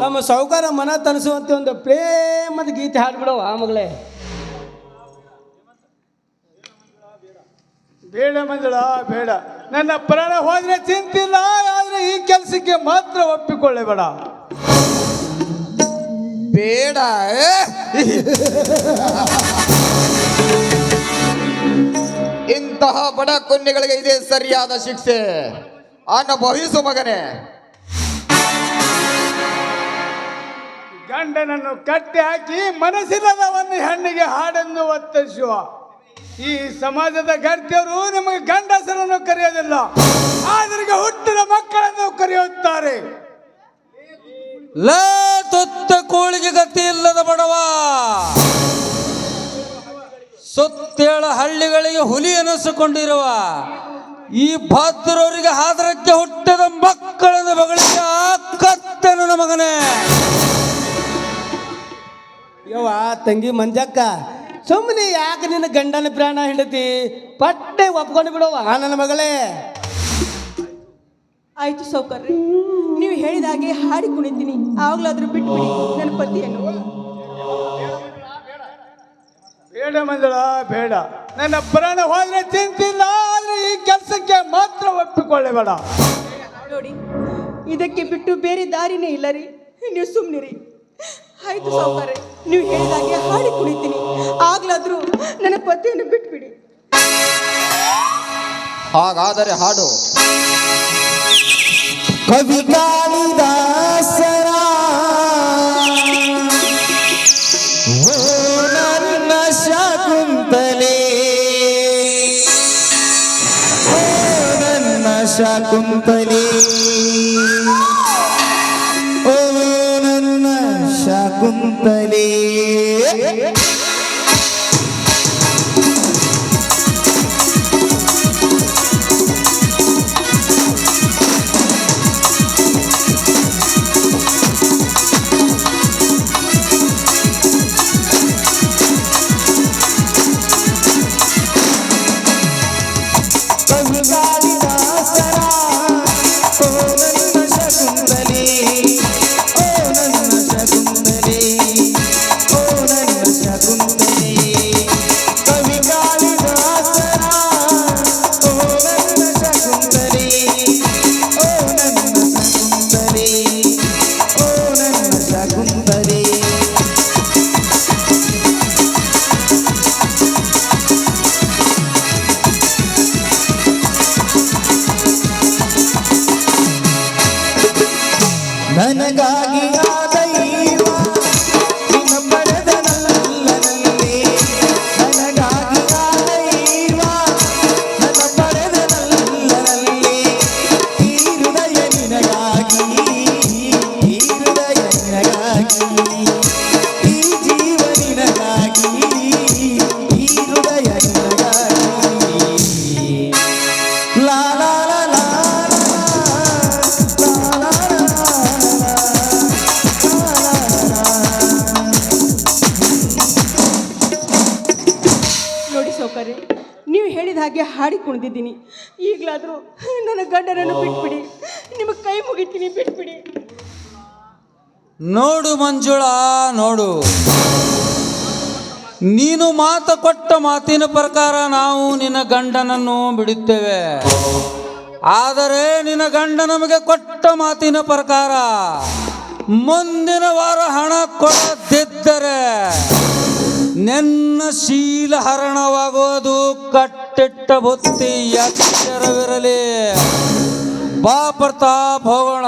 ನಮ್ಮ ಸೌಕರ್ಯ ಮನ ತನಿಸುವಂತೆ ಒಂದು ಪ್ರೇಮದ ಗೀತೆ ಹಾಡ್ಬಿಡವ ಆ ಮಗಳೇ. ಬೇಡ ಮಂಜುಳ, ಬೇಡ. ನನ್ನ ಪ್ರಾಣ ಹೋದ್ರೆ ಚಿಂತಿಲ್ಲ, ಆದ್ರೆ ಈ ಕೆಲಸಕ್ಕೆ ಮಾತ್ರ ಒಪ್ಪಿಕೊಳ್ಳಬೇಡ. ಬೇಡ. ಇಂತಹ ಬಡ ಕುನ್ನಿಗಳಿಗೆ ಇದೇ ಸರಿಯಾದ ಶಿಕ್ಷೆ. ಅನುಭವಿಸು ಮಗನೇ. ಗಂಡನನ್ನು ಕಟ್ಟಿ ಹಾಕಿ ಮನಸ್ಸಿಲ್ಲದ ಒಂದು ಹೆಣ್ಣಿಗೆ ಹಾಡೆಂದು ಒತ್ತರಿಸುವ ಈ ಸಮಾಜದ ಗರ್ತಿಯವರು ನಿಮಗೆ ಗಂಡಸರನ್ನು ಕರೆಯೋದಿಲ್ಲ, ಆದ್ರಿಗೆ ಹುಟ್ಟಿದ ಮಕ್ಕಳನ್ನು ಕರೆಯುತ್ತಾರೆ. ಲೇ ತೊತ್ತ ಕೋಳಿಗೆ ಗತಿ ಇಲ್ಲದ ಬಡವ, ಸುತ್ತೇಳ ಹಳ್ಳಿಗಳಿಗೆ ಹುಲಿ ಎನಿಸಿಕೊಂಡಿರುವ ಈ ಭಾದ್ರವರಿಗೆ ಹಾದರಕ್ಕೆ ಹುಟ್ಟಿದ ಮಕ್ಕಳನ್ನು ಬಗಳಿದ ಕತ್ತನ ಮಗನೇ. ಯವ್ವ ತಂಗಿ ಮಂಜಕ್ಕ, ಸುಮ್ಮನೆ ಯಾಕೆ ನಿನ್ನ ಗಂಡನ ಪ್ರಾಣ ಹಿಡತಿ, ಪಟ್ಟೆ ಒಪ್ಕೊಂಡು ಬಿಡುವ ನನ್ನ ಮಗಳೇ. ಆಯ್ತು ಸೌಕರ್ಯ, ನೀವು ಹೇಳಿದ ಹಾಗೆ ಹಾಡಿ ಕುಣಿತೀನಿ, ಆವಾಗಲಾದ್ರೂ ಬಿಟ್ಟು ಬಿಡಿ ನನ್ನ ಪತಿಯನ್ನು. ಬೇಡ ಮಂಜುಳ, ಬೇಡ. ನನ್ನ ಪ್ರಾಣ ಹೋದ್ರೆ ಚಿಂತಿಲ್ಲ, ಆದ್ರೆ ಈ ಕೆಲಸಕ್ಕೆ ಮಾತ್ರ ಒಪ್ಪಿಕೊಳ್ಳಬೇಡ. ನೋಡಿ ಇದಕ್ಕೆ ಬಿಟ್ಟು ಬೇರೆ ದಾರಿನೇ ಇಲ್ಲ ರೀ, ನೀವು ಸುಮ್ಮನಿರಿ. ಆಯ್ತು ಸೌಕರ್ಯ, ನೀವು ಹೇಳಿದಾಗೆ ಹಾಡಿ ಕುಣಿತೀನಿ, ಆಗ್ಲಾದ್ರೂ ನನ್ನ ಪತಿಯನ್ನು ಬಿಟ್ಬಿಡಿ. ಹಾಗಾದರೆ ಹಾಡು. ಕವಿ ಕಾಳಿದಾಸರ ಓ ನನ್ನ ಶಕುಂತಲೆ, ಓ ನನ್ನ ಶಕುಂತಲೆ, ಓ ನನ್ನ ಶಕುಂತಲೆ. ಸೌಕರ್ಯ, ನೀವು ಹೇಳಿದ ಹಾಗೆ ಹಾಡಿ ಕುಣಿದಿದ್ದೀನಿ. ಈಗಲಾದರೂ ನನ್ನ ಗಂಡನನ್ನು ಬಿಟ್ಬಿಡಿ, ನಿಮಗೆ ಕೈ ಮುಗಿತೀನಿ, ಬಿಟ್ಬಿಡಿ. ನೋಡು ಮಂಜುಳಾ, ನೋಡು, ನೀನು ಮಾತು ಕೊಟ್ಟ ಮಾತಿನ ಪ್ರಕಾರ ನಾವು ನಿನ್ನ ಗಂಡನನ್ನು ಬಿಡುತ್ತೇವೆ. ಆದರೆ ನಿನ್ನ ಗಂಡ ನಮಗೆ ಕೊಟ್ಟ ಮಾತಿನ ಪ್ರಕಾರ ಮುಂದಿನ ವಾರ ಹಣ ಕೊಡದಿದ್ದರೆ ನಿನ್ನ ಶೀಲ ಹರಣವಾಗುವುದು ಕಟ್ಟಿಟ್ಟ ಬುತ್ತಿ, ಎಚ್ಚರವಿರಲಿ. ಬಾ ಪ್ರತಾಪ್, ಹೋಗೋಣ.